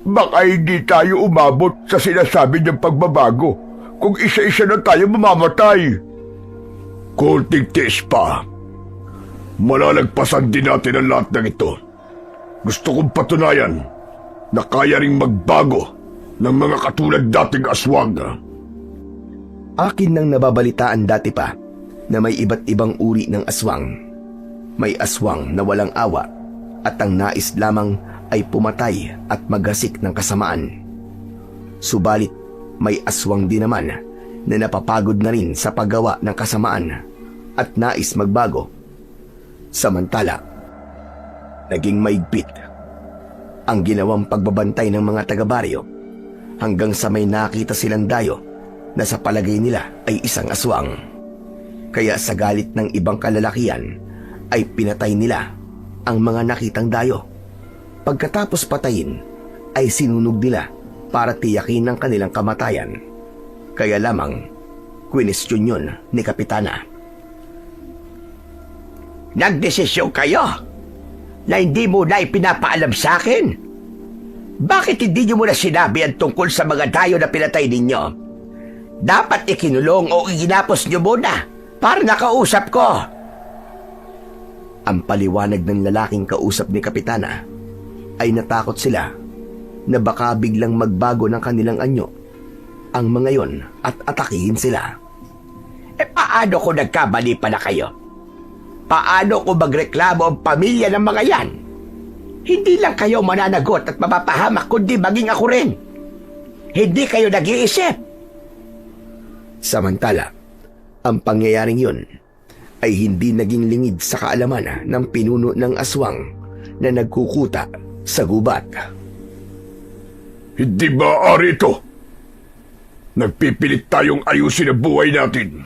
Baka hindi tayo umabot sa sinasabi niyang pagbabago kung isa-isa na tayo mamamatay. Konting tiis pa. Malalagpasan din natin ang lahat ng ito. Gusto kong patunayan na kaya ring magbago ng mga katulad dating aswang. Akin nang nababalitaan dati pa na may iba't ibang uri ng aswang. May aswang na walang awa at ang nais lamang ay pumatay at maghasik ng kasamaan. Subalit may aswang din naman na napapagod na rin sa paggawa ng kasamaan at nais magbago. Samantala, naging maigpit ang ginawang pagbabantay ng mga taga-baryo hanggang sa may nakita silang dayo na sa palagay nila ay isang aswang. Kaya sa galit ng ibang kalalakihan ay pinatay nila ang mga nakitang dayo. Pagkatapos patayin ay sinunog nila para tiyakin ang kanilang kamatayan. Kaya lamang kwinestyon yun ni Kapitana. Nagdesisyon kayo na hindi mo na ipinapaalam sa akin? Bakit hindi niyo muna sinabi ang tungkol sa mga dayo na pinatay ninyo? Dapat ikinulong o iginapos niyo muna para nakausap ko. Ang paliwanag ng lalaking kausap ni Kapitana ay natakot sila na baka biglang magbago ng kanilang anyo ang mga yon at atakihin sila. Paano kung nagkamali pala kayo? Paano kung magreklamo ang pamilya ng mga yan? Hindi lang kayo mananagot at mapapahamak kundi maging ako rin. Hindi kayo nag-iisip. Samantala, ang pangyayaring yun ay hindi naging lingid sa kaalaman ng pinuno ng aswang na nagkukuta sa gubat. Hindi maaari ito. Nagpipilit tayong ayusin ang buhay natin.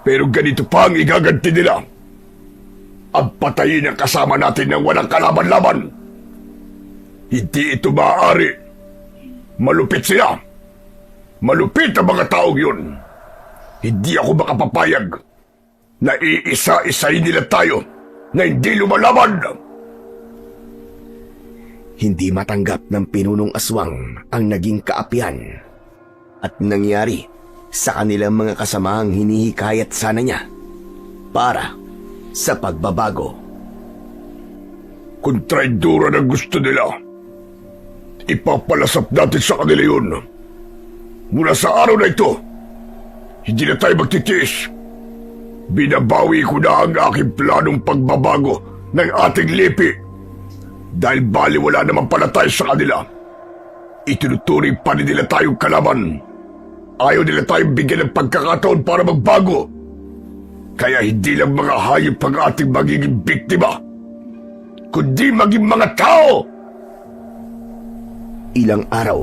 Pero ganito pa ang igaganti nila. Ang patayin ang kasama natin ng walang kalaban-laban. Hindi ito maaari. Malupit sila. Malupit ang mga taong yun. Hindi ako makapapayag na iisa-isahin nila tayo na hindi lumalaban. Hindi matanggap ng pinunong aswang ang naging kaapian at nangyari sa kanilang mga kasamahang hinihikayat sana niya para sa pagbabago. Kung traidora na gusto nila, ipapalasap natin sa kanila yun. Mula sa araw na ito, hindi na tayo magtitiis. Binabawi ko na ang aking planong pagbabago ng ating lipi. Dahil baliwala naman pala tayo sa kanila. Itinuturing pa rin nila tayong kalaban. Ayaw nila tayong bigyan ng pagkakataon para magbago. Kaya hindi lang mga hayop ang ating magiging biktima, kundi maging mga tao. Ilang araw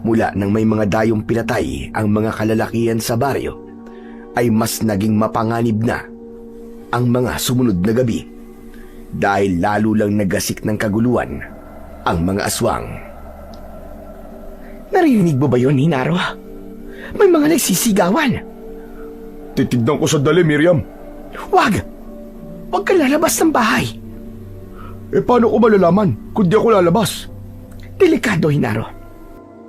mula nang may mga dayong pinatay ang mga kalalakihan sa baryo, ay mas naging mapanganib na ang mga sumunod na gabi dahil lalo lang nagasik ng kaguluhan ang mga aswang. Narinig mo ba yun, Hinaro? May mga nagsisigawan. Titignan ko sandali, Miriam. Wag! Huwag ka lalabas ng bahay. Paano ko malalaman kung di ako lalabas? Delikado, Hinaro.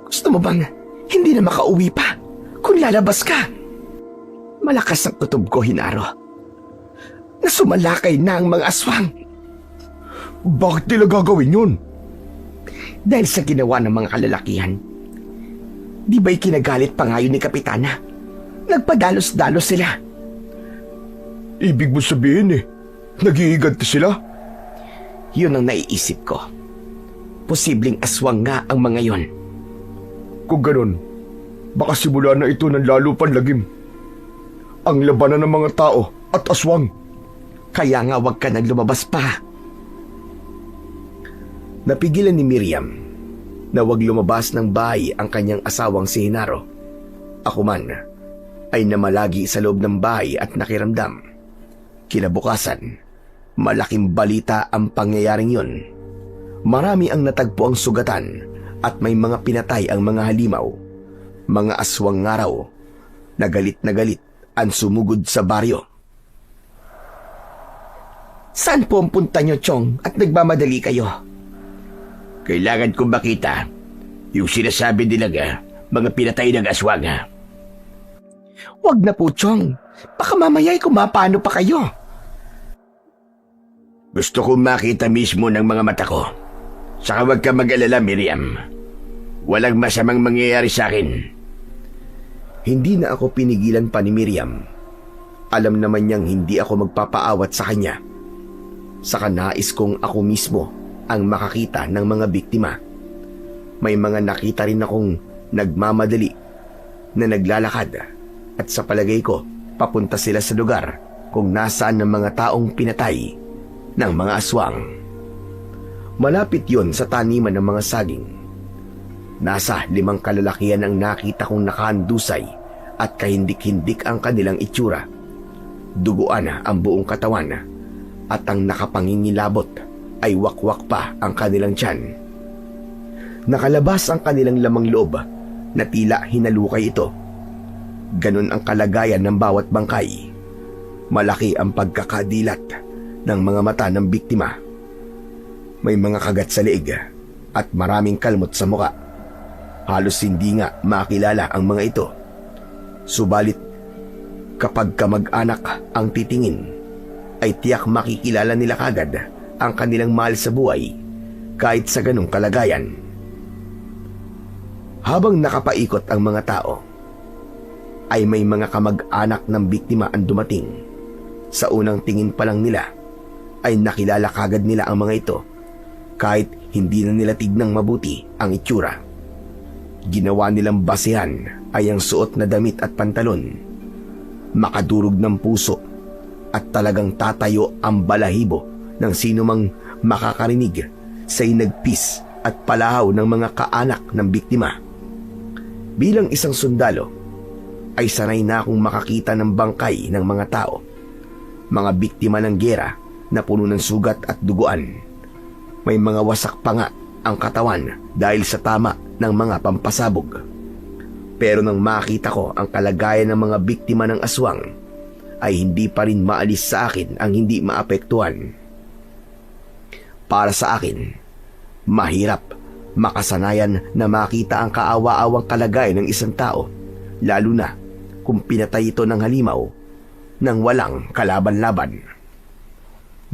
Gusto mo bang hindi na makauwi pa kung lalabas ka? Malakas ang kutob ko, Hinaro. Nasumalakay na ang mga aswang. Bakit nila gagawin yun? Dahil sa ginawa ng mga kalalakihan. Di ba'y kinagalit pa ngayon ni Kapitana? Nagpadalos-dalos sila. Ibig mo sabihin nag-iiganti sila? Yun ang naiisip ko. Posibleng aswang nga ang mga yon. Kung ganon, baka simula na ito ng lalo panlagim. Ang labanan ng mga tao at aswang. Kaya nga wag ka nang lumabas pa. Napigilan ni Miriam na wag lumabas ng bahay ang kanyang asawang si Hinaro. Ako man ay namalagi sa loob ng bahay at nakiramdam. Kinabukasan, malaking balita ang pangyayaring yun. Marami ang natagpo ang sugatan at may mga pinatay ang mga halimaw. Mga aswang nga raw na galit ang sumugod sa baryo. Saan po ang punta nyo, Chong, at nagmamadali kayo? Kailangan kong makita yung sinasabi nilang mga pinatay ng aswang. Wag na po, Chong. Baka mamaya'y kumapano pa kayo. Gusto kong makita mismo ng mga mata ko. Saka huwag ka mag-alala, Miriam. Walang masamang mangyayari sa akin. Hindi na ako pinigilan pa ni Miriam. Alam naman niyang hindi ako magpapaawat sa kanya. Saka nais kong ako mismo ang makakita ng mga biktima. May mga nakita rin akong nagmamadali na naglalakad at sa palagay ko papunta sila sa lugar kung nasaan ng mga taong pinatay ng mga aswang. Malapit yon sa taniman ng mga saging. Nasa 5 kalalakihan ang nakita kong nakahandusay at kahindik-hindik ang kanilang itsura. Duguan ang buong katawan at ang nakapangingilabot ay wakwak pa ang kanilang tiyan. Nakalabas ang kanilang lamang loob na tila hinalukay ito. Ganon ang kalagayan ng bawat bangkay. Malaki ang pagkakadilat ng mga mata ng biktima. May mga kagat sa leeg at maraming kalmot sa muka. Halos hindi nga makilala ang mga ito. Subalit, kapag kamag-anak ang titingin, ay tiyak makikilala nila kagad ang kanilang mahal sa buhay kahit sa ganong kalagayan. Habang nakapaikot ang mga tao, ay may mga kamag-anak ng biktima ang dumating. Sa unang tingin pa lang nila, ay nakilala kagad nila ang mga ito kahit hindi na nila tignang mabuti ang itsura. Ginawa nilang basehan ay ang suot na damit at pantalon. Makadurog ng puso at talagang tatayo ang balahibo ng sinumang makakarinig sa inagpis at palahaw ng mga kaanak ng biktima. Bilang isang sundalo, ay sanay na akong makakita ng bangkay ng mga tao, mga biktima ng giyera na puno ng sugat at duguan. May mga wasak pa nga ang katawan dahil sa tama ng mga pampasabog. Pero nang makita ko ang kalagayan ng mga biktima ng aswang, ay hindi pa rin maalis sa akin ang hindi maapektuhan. Para sa akin, mahirap makasanayan na makita ang kaawa-awang kalagayan ng isang tao, lalo na kung pinatay ito ng halimaw nang walang kalaban-laban.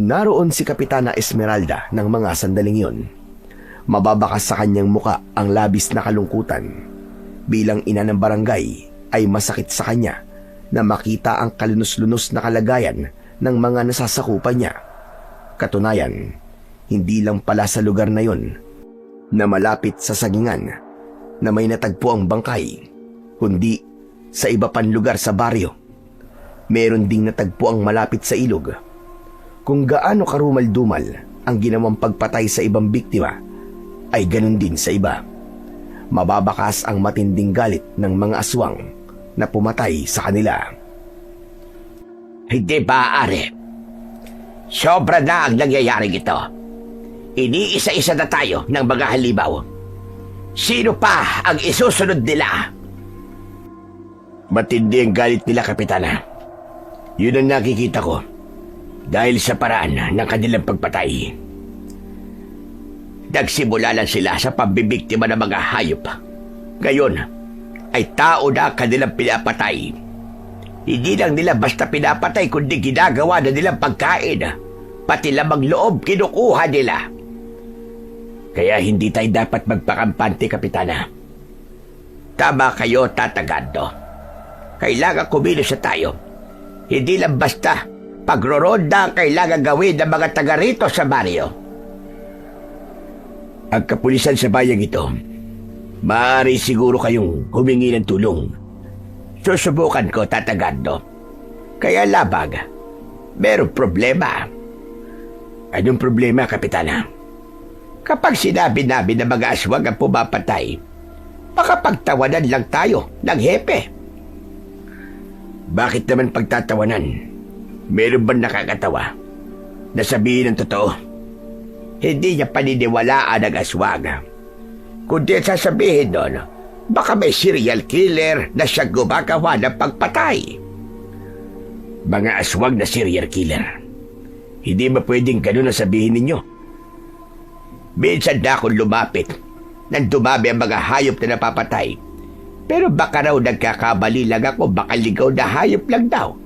Naroon si Kapitana Esmeralda ng mga sandaling yon. Mababakas sa kanyang muka ang labis na kalungkutan. Bilang ina ng barangay ay masakit sa kanya na makita ang kalunos-lunos na kalagayan ng mga nasasakupan niya. Katunayan, hindi lang pala sa lugar na yon na malapit sa sagingan na may natagpo ang bangkay, kundi sa iba pang lugar sa baryo. Meron ding natagpo ang malapit sa ilog. Kung gaano karumal-dumal ang ginawang pagpatay sa ibang biktima, ay ganun din sa iba. Mababakas ang matinding galit ng mga aswang na pumatay sa kanila. Hindi maaari. Sobra na ang nangyayaring ito. Iniisa-isa na tayo ng mga halimaw. Sino pa ang isusunod nila? Matindi ang galit nila, Kapitana. Yun ang nakikita ko dahil sa paraan ng kanilang pagpatay. Nagsimula lang sila sa pambibiktima ng mga hayop. Ngayon ay tao na kanilang pinapatay. Hindi lang nila basta pinapatay kundi ginagawa na nilang pagkain. Pati lamang loob kinukuha nila. Kaya hindi tayo dapat magpakampante, Kapitana. Tama kayo, Tatagando. Kailangan kumilos na tayo. Hindi lang basta pagroronda ang kailangan gawin ng mga taga rito sa baryo. Ang kapulisan sa bayang ito, maaari siguro kayong humingi ng tulong. Susubukan ko, Tatagando. Kaya labag, merong problema. Anong problema, Kapitana? Kapag sinabi namin na mga aswang ang pumapatay, makapagtawanan lang tayo ng hepe. Bakit naman pagtatawanan? Meron bang nakakatawa na sabihin ng totoo? Hindi niya paniniwalaan ang aswang. Kundi sasabihin doon, baka may serial killer na siya gumagawa ng pagpatay. Mga aswang na serial killer. Hindi ba pwedeng ganun na sabihin ninyo? Minsan na akong lumapit nang dumami ang mga hayop na napapatay. Pero baka raw nagkakabali lang ako, baka ligaw na hayop lang daw.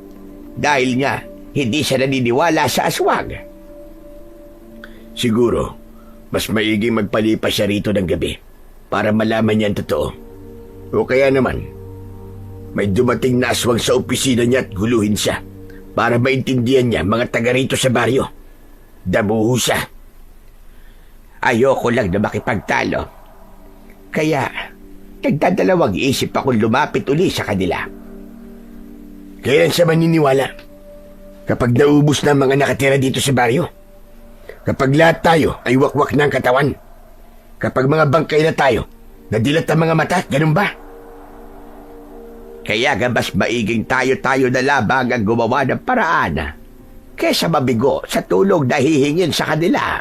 Dahil nga, hindi siya naniniwala sa aswang. Siguro, mas maiging magpalipas siya rito ng gabi para malaman niya ang totoo. O kaya naman, may dumating na aswang sa opisina niya at guluhin siya para maintindihan niya mga taga rito sa baryo. Damuho siya. Ayoko lang na makipagtalo. Kaya, nagdadalawang isip akong lumapit uli sa kanila. Kailan siya maniniwala? Kapag naubos na ang mga nakatira dito sa baryo? Kapag lahat tayo ay wakwak na ang katawan? Kapag mga bangkay na tayo, nadilat ang mga mata, ganun ba? Kaya mas maiging tayo-tayo na labang ang gumawa ng paraan kesa mabigo sa tulong na hihingin sa kanila.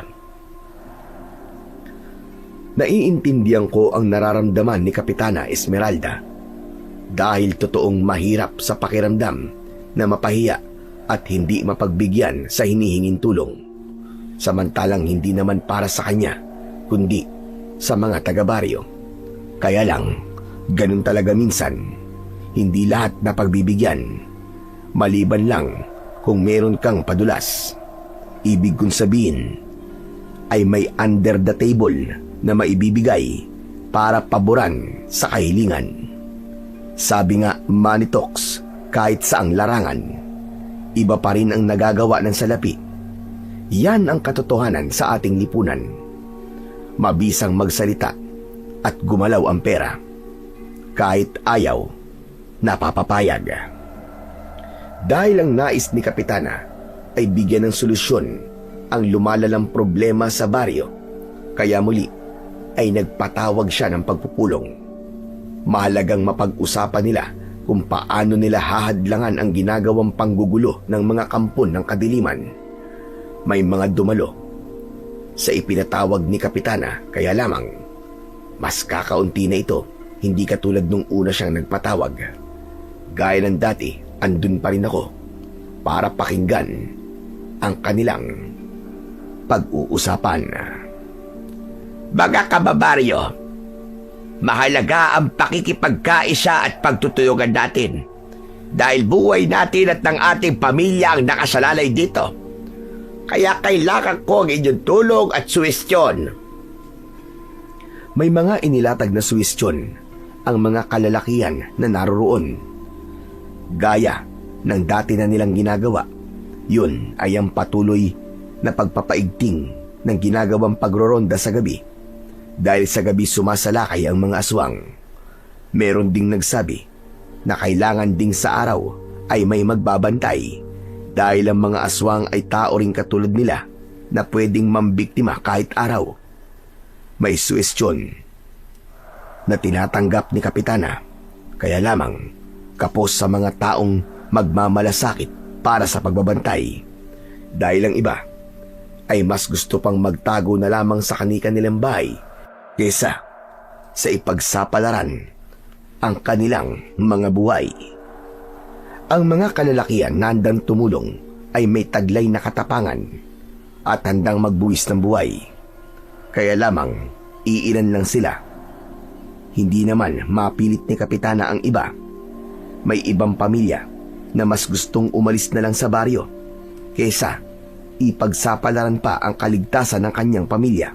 Naiintindihan ko ang nararamdaman ni Kapitana Esmeralda dahil totoong mahirap sa pakiramdam na mapahiya at hindi mapagbigyan sa hinihinging tulong. Samantalang hindi naman para sa kanya, kundi sa mga taga-baryo. Kaya lang, ganun talaga minsan. Hindi lahat na pagbibigyan. Maliban lang kung meron kang padulas. Ibig kong sabihin ay may under the table na maibibigay para paboran sa kahilingan. Sabi nga, money talks, kahit saang larangan. Iba pa rin ang nagagawa ng salapi. Yan ang katotohanan sa ating lipunan. Mabisang magsalita at gumalaw ang pera. Kahit ayaw, napapapayag. Dahil ang nais ni Kapitana ay bigyan ng solusyon ang lumalalang problema sa baryo, kaya muli ay nagpatawag siya ng pagpupulong. Mahalagang mapag-usapan nila kung paano nila hahadlangan ang ginagawang panggugulo ng mga kampon ng kadiliman. May mga dumalo sa ipinatawag ni Kapitana, kaya lamang mas kakaunti na ito Hindi katulad nung una siyang nagpatawag. Gaya ng dati, andun pa rin ako para pakinggan ang kanilang pag-uusapan. Mga kababaryo, mahalaga ang pakikipagkaisa at pagtutulungan natin dahil buhay natin at ng ating pamilya ang nakasalalay dito. Kaya kailangan ko ang inyong tulong at suwestyon. May mga inilatag na suwestyon ang mga kalalakihan na naroroon. Gaya ng dati na nilang ginagawa, yun ay ang patuloy na pagpapaigting ng ginagawang pagroronda sa gabi. Dahil sa gabi sumasalakay ang mga aswang. Meron ding nagsabi na kailangan ding sa araw ay may magbabantay dahil ang mga aswang ay tao ring katulad nila na pwedeng mambiktima kahit araw. May suwestyon na tinatanggap ni Kapitana, kaya lamang kapos sa mga taong magmamalasakit para sa pagbabantay. Dahil ang iba ay mas gusto pang magtago na lamang sa kani-kanilang bahay kesa sa ipagsapalaran ang kanilang mga buhay. Ang mga kalalakihan na handang tumulong ay may taglay na katapangan at handang magbuwis ng buhay. Kaya lamang iilan lang sila. Hindi naman mapilit ni Kapitana ang iba. May ibang pamilya na mas gustong umalis na lang sa baryo kesa ipagsapalaran pa ang kaligtasan ng kanyang pamilya.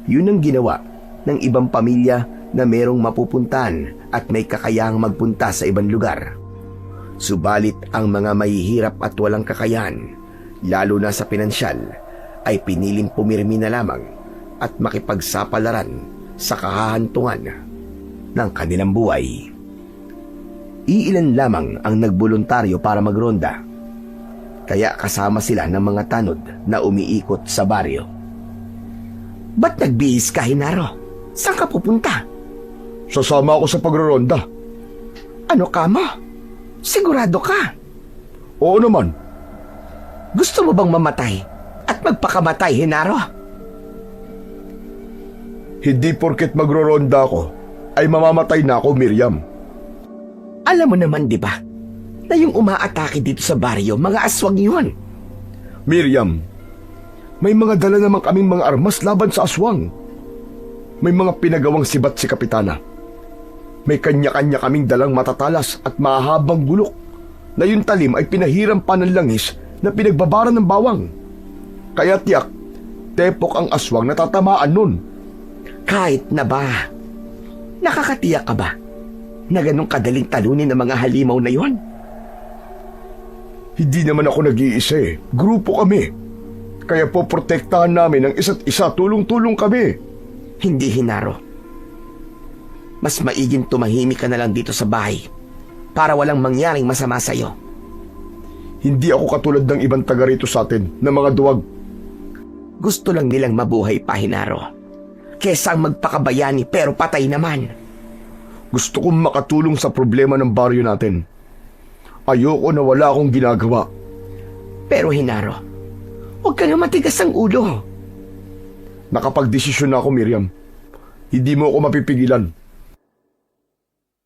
Yun ang ginawa ng ibang pamilya na merong mapupuntahan at may kakayahang magpunta sa ibang lugar. Subalit ang mga mahihirap at walang kakayahan, lalo na sa pinansyal, ay piniling pumirmi na lamang at makipagsapalaran sa kahahantungan ng kanilang buhay. Iilan lamang ang nagboluntaryo para magronda, kaya kasama sila ng mga tanod na umiikot sa baryo. Ba't nagbihis ka, Hinaro? Saan ka pupunta? Sasama ako sa pagroronda. Ano ka mo? Sigurado ka? Oo naman. Gusto mo bang mamatay at magpakamatay, Hinaro? Hindi porket magroronda ako ay mamamatay na ako, Miriam. Alam mo naman, di ba, na yung umaatake dito sa baryo, mga aswang yun. Miriam, may mga dala naman kaming mga armas laban sa aswang. May mga pinagawang sibat si Kapitana. May kanya-kanya kaming dalang matatalas at mahabang bulok na yung talim ay pinahiram pa ng langis na pinagbabaran ng bawang. Kaya tiyak, tepok ang aswang na tatamaan nun. Kahit na ba, nakakatiyak ka ba na ganun kadaling talunin ng mga halimaw na yon? Hindi naman ako nag-iisa eh. Grupo kami. Kaya po protektahan namin ang isa't isa, tulong-tulong kami. Hindi, Hinaro. Mas maiging tumahimik ka na lang dito sa bahay para walang mangyaring masama sa'yo. Hindi ako katulad ng ibang taga rito sa atin na mga duwag. Gusto lang nilang mabuhay pa, Hinaro, kesa ang magpakabayani pero patay naman. Gusto kong makatulong sa problema ng baryo natin. Ayoko na wala akong ginagawa. Pero Hinaro, huwag ka na matigas ang ulo. Nakapagdesisyon na ako, Miriam. Hindi mo ako mapipigilan.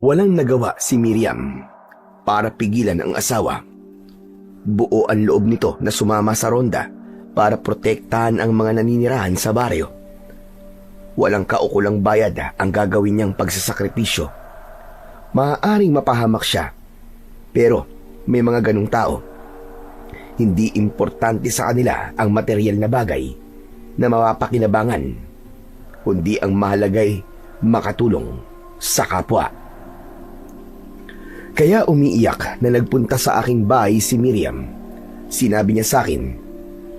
Walang nagawa si Miriam para pigilan ang asawa. Buo ang loob nito na sumama sa ronda para protektahan ang mga naninirahan sa baryo. Walang kaukulang bayad ang gagawin niyang pagsasakripisyo. Maaaring mapahamak siya, pero may mga ganong tao. Hindi importante sa kanila ang material na bagay na mapapakinabangan, kundi ang mahalagay makatulong sa kapwa. Kaya umiiyak na nagpunta sa aking bahay si Miriam. Sinabi niya sa akin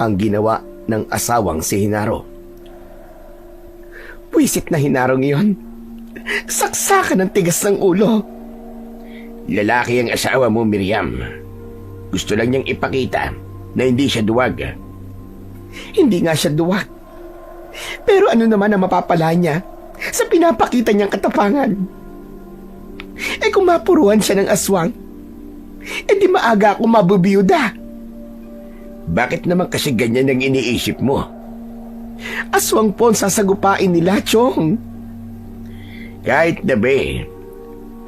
ang ginawa ng asawang si Hinaro. Pwisit na Hinarong iyon. Saksakan ng tigas ng ulo. Lalaki ang asawa mo, Miriam. Gusto lang niyang ipakita na hindi siya duwag. Hindi nga siya duwag. Pero ano naman ang mapapala niya sa pinapakita niyang katapangan? Eh kung mapuruhan siya ng aswang, eh di maaga ako mabubiyuda. Bakit naman kasi ganyan ang iniisip mo? Aswang po ang sasagupain nila, Chong. Kahit na ba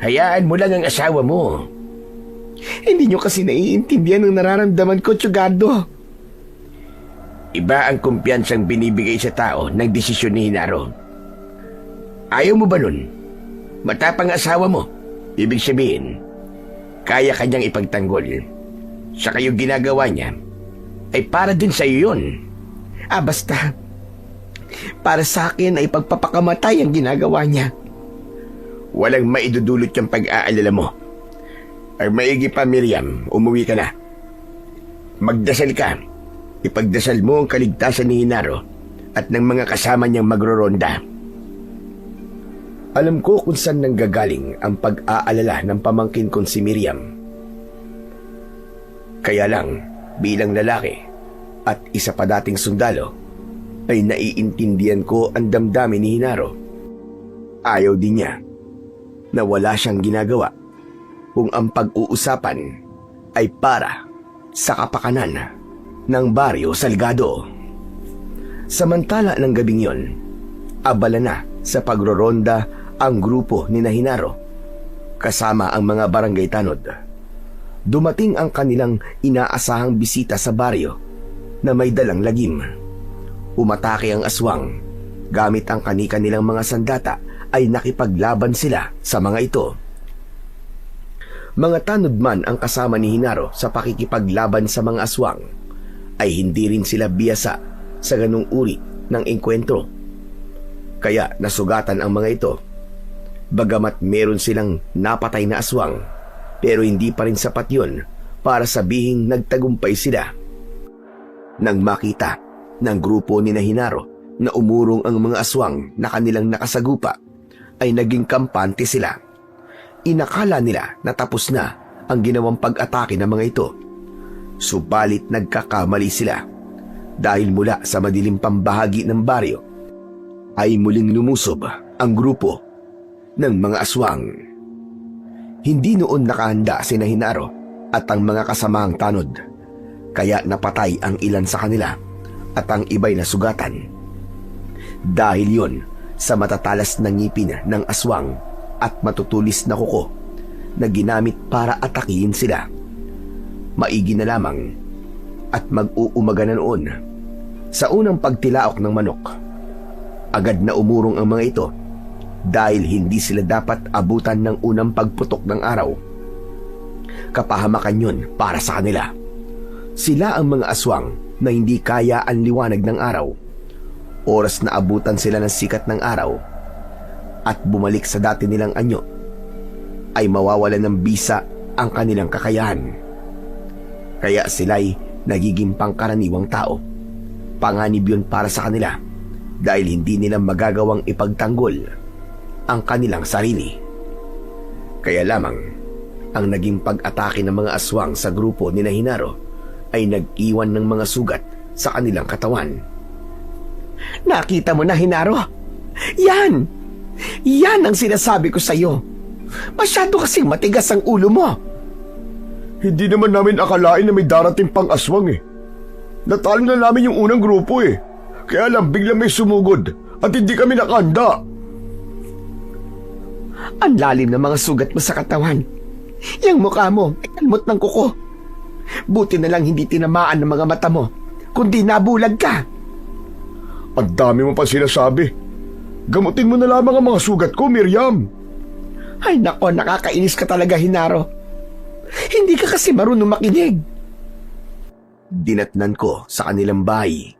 hayaan mo lang ang asawa mo. Hindi nyo kasi naiintindihan ang nararamdaman ko, Tsugardo. Iba ang kumpiyansang binibigay sa tao ng desisyon ni Hinaro. Ayaw mo ba nun? Matapang asawa mo. Ibig sabihin, kaya kanyang ipagtanggol. Sa kayo ginagawa niya, ay para din sa iyo yun. Basta, para sa akin ay pagpapakamatay ang ginagawa niya. Walang maidudulot yung pag-aalala mo. Ang maigi pa, Miriam, umuwi ka na. Magdasal ka. Ipagdasal mo ang kaligtasan ni Hinaro at ng mga kasama niyang magroronda. Alam ko kung saan nanggagaling ang pag-aalala ng pamangkin kong si Miriam. Kaya lang, bilang lalaki at isa pa dating sundalo, ay naiintindihan ko ang damdamin ni Hinaro. Ayaw din niya na wala siyang ginagawa kung ang pag-uusapan ay para sa kapakanan ng Baryo Salgado. Samantala ng gabing yon, abala na sa pagroronda ang grupo ni Hinaro kasama ang mga barangay tanod. Dumating ang kanilang inaasahang bisita sa baryo na may dalang lagim. Umatake ang aswang. Gamit ang kani-kanilang mga sandata ay nakipaglaban sila sa mga ito. Mga tanod man ang kasama ni Hinaro sa pakikipaglaban sa mga aswang, ay hindi rin sila biyasa sa ganung uri ng engkwentro. Kaya nasugatan ang mga ito. Bagamat meron silang napatay na aswang, pero hindi pa rin sapat yun para sabihing nagtagumpay sila. Nang makita ng grupo ni Hinaro na umurong ang mga aswang na kanilang nakasagupa, ay naging kampante sila. Inakala nila na tapos na ang ginawang pag-atake ng mga ito. Subalit nagkakamali sila dahil mula sa madilim pambahagi ng baryo ay muling lumusob ang grupo ng mga aswang. Hindi noon nakahanda si Hinaro at ang mga kasamahang tanod, kaya napatay ang ilan sa kanila at ang iba'y nasugatan. Dahil yon sa matatalas na ngipin ng aswang at matutulis na kuko na ginamit para atakihin sila. Maigi na lamang at mag-uumaga na noon. Sa unang pagtilaok ng manok, agad na umurong ang mga ito dahil hindi sila dapat abutan ng unang pagputok ng araw. Kapahamakan yun para sa kanila. Sila ang mga aswang na hindi kaya ang liwanag ng araw. Oras na abutan sila ng sikat ng araw at bumalik sa dati nilang anyo, ay mawawalan ng bisa ang kanilang kakayahan. Kaya sila'y nagiging pangkaraniwang tao. Panganib yun para sa kanila dahil hindi nila magagawang ipagtanggol ang kanilang sarili. Kaya lamang ang naging pag-atake ng mga aswang sa grupo ni Hinaro ay nag-iwan ng mga sugat sa kanilang katawan. Nakita mo na, Hinaro? Yan! Yan ang sinasabi ko sa'yo. Masyado kasing matigas ang ulo mo. Hindi naman namin akalain na may darating pang aswang eh. Natalo na namin yung unang grupo eh. Kaya lang biglang may sumugod at hindi kami nakahanda. Ang lalim ng mga sugat mo sa katawan. Yang mukha mo ay kalmot ng kuko. Buti na lang hindi tinamaan ng mga mata mo, kundi nabulag ka. Ang dami mo pa sinasabi. Gamutin mo na lamang ang mga sugat ko, Miriam. Ay nako, nakakainis ka talaga, Hinaro. Hindi ka kasi marunong makinig. Dinatnan ko sa kanilang bahay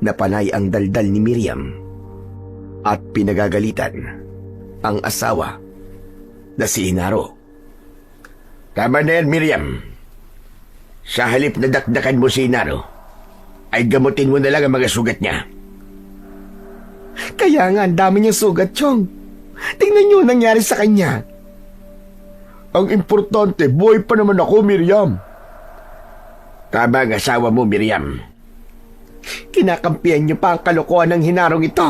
na panay ang daldal ni Miriam at pinagagalitan ang asawa na si Hinaro. Tama na yan, Miriam. Sa halip na dakdakan mo si Hinaro, ay gamutin mo na lang ang mga sugat niya. Kaya nga, ang dami niyang sugat, Chong. Tingnan niyo ang nangyari sa kanya. Ang importante, buhay pa naman ako, Miriam. Tama ang asawa mo, Miriam. Kinakampihan niyo pa ang kalokohan ng Hinarong ito.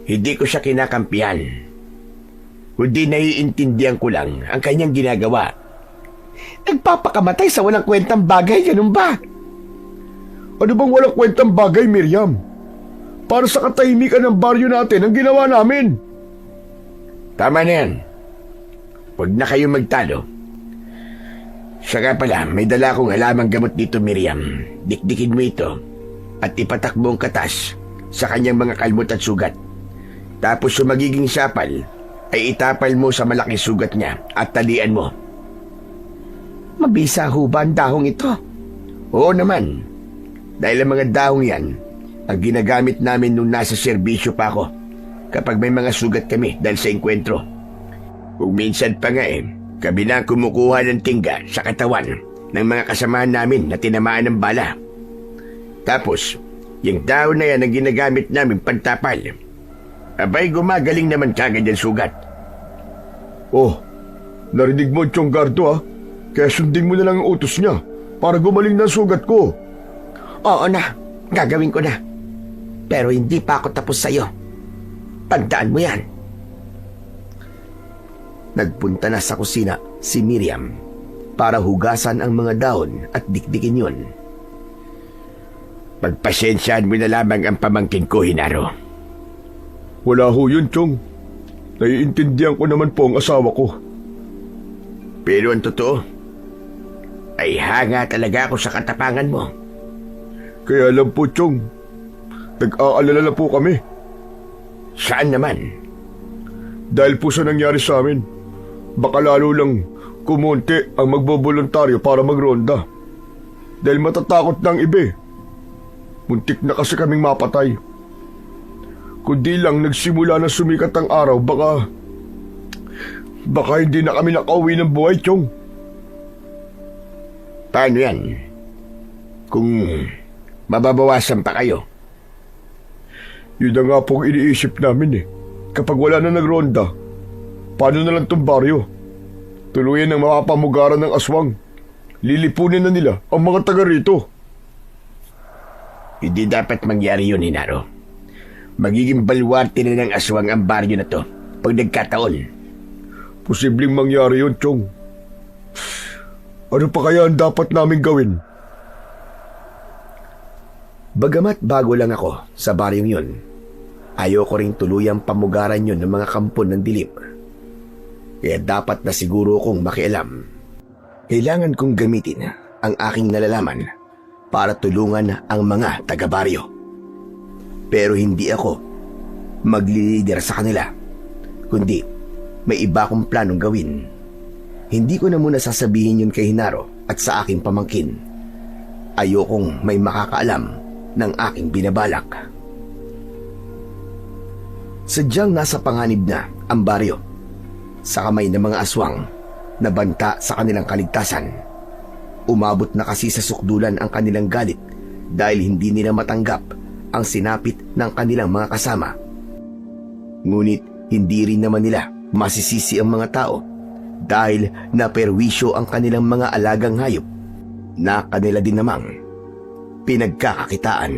Hindi ko siya kinakampihan. Kundi naiintindihan ko lang ang kanyang ginagawa. Nagpapakamatay sa walang kwentang bagay, ganun ba? Ano bang walang kwentang bagay, Miriam? Para sa katahimikan ng baryo natin ang ginawa namin. Tama na yan. Huwag na kayo magtalo. Saka pala, may dala akong halamang gamot dito, Miriam. Dikdikin mo ito at ipatakbo ang katas sa kanyang mga kalmot at sugat. Tapos yung magiging sapal ay itapal mo sa malaking sugat niya at talian mo. Mabisa ho ba ang dahong ito? Oo naman. Dahil ang mga dahong yan ang ginagamit namin nung nasa serbisyo pa ako kapag may mga sugat kami dahil sa engkwentro. Kung minsan pa nga kami na ang kumukuha ng tingga sa katawan ng mga kasamahan namin na tinamaan ng bala. Tapos, yung dahon na yan ang ginagamit namin pantapal. Abay, gumagaling naman kagad ang sugat. Oh, narinig mo, Chong Gardo ha? Kaya sundin mo na lang ang utos niya para gumaling na ang sugat ko. Oo na, gagawin ko na. Pero hindi pa ako tapos sa'yo. Tandaan mo yan. Nagpunta na sa kusina si Miriam para hugasan ang mga dahon at dikdikin yun. Pagpasensyaan mo na lamang ang pamangkin ko, Hinaro. Wala ho yun, Chong. Naiintindihan ko naman po ang asawa ko. Pero ang totoo, ay hanga talaga ako sa katapangan mo. Kaya lang po, Chong. Nag-aalala na po kami. Saan naman? Dahil po sa nangyari sa amin, baka lalo lang kumunti ang magboboluntaryo para magronda. Dahil matatakot ng iba. Muntik na kasi kaming mapatay. Kundi lang nagsimula na sumikat ang araw, baka hindi na kami nakauwi ng buhay, Chong. Paano yan? Kung mababawasan pa kayo? Yun na nga pong iniisip namin Kapag wala na nagronda, paano na lang itong baryo? Tuluyan ng mapapamugaran ng aswang. Lilipunin na nila ang mga taga rito. Hindi dapat mangyari yun, Hinaro. Magiging balwarte na ng aswang ang baryo na to pag nagkataon. Posibleng mangyari yun, Chong. Ano pa kaya ang dapat namin gawin? Bagamat bago lang ako sa baryong yun, ayoko ring tuluyang pamugaran yun ng mga kampon ng dilim. Kaya dapat na siguro kong makialam. Kailangan kong gamitin ang aking nalalaman para tulungan ang mga taga-baryo. Pero hindi ako maglilider sa kanila, kundi may iba akong planong gawin. Hindi ko na muna sasabihin yun kay Hinaro at sa aking pamangkin. Ayokong may makakaalam ng aking binabalak. Sadyang nasa panganib na ang baryo sa kamay ng mga aswang na banta sa kanilang kaligtasan. Umabot na kasi sa sukdulan ang kanilang galit dahil hindi nila matanggap ang sinapit ng kanilang mga kasama. Ngunit hindi rin naman nila masisisi ang mga tao dahil naperwisyo ang kanilang mga alagang hayop na kanila din namang pinagkakakitaan.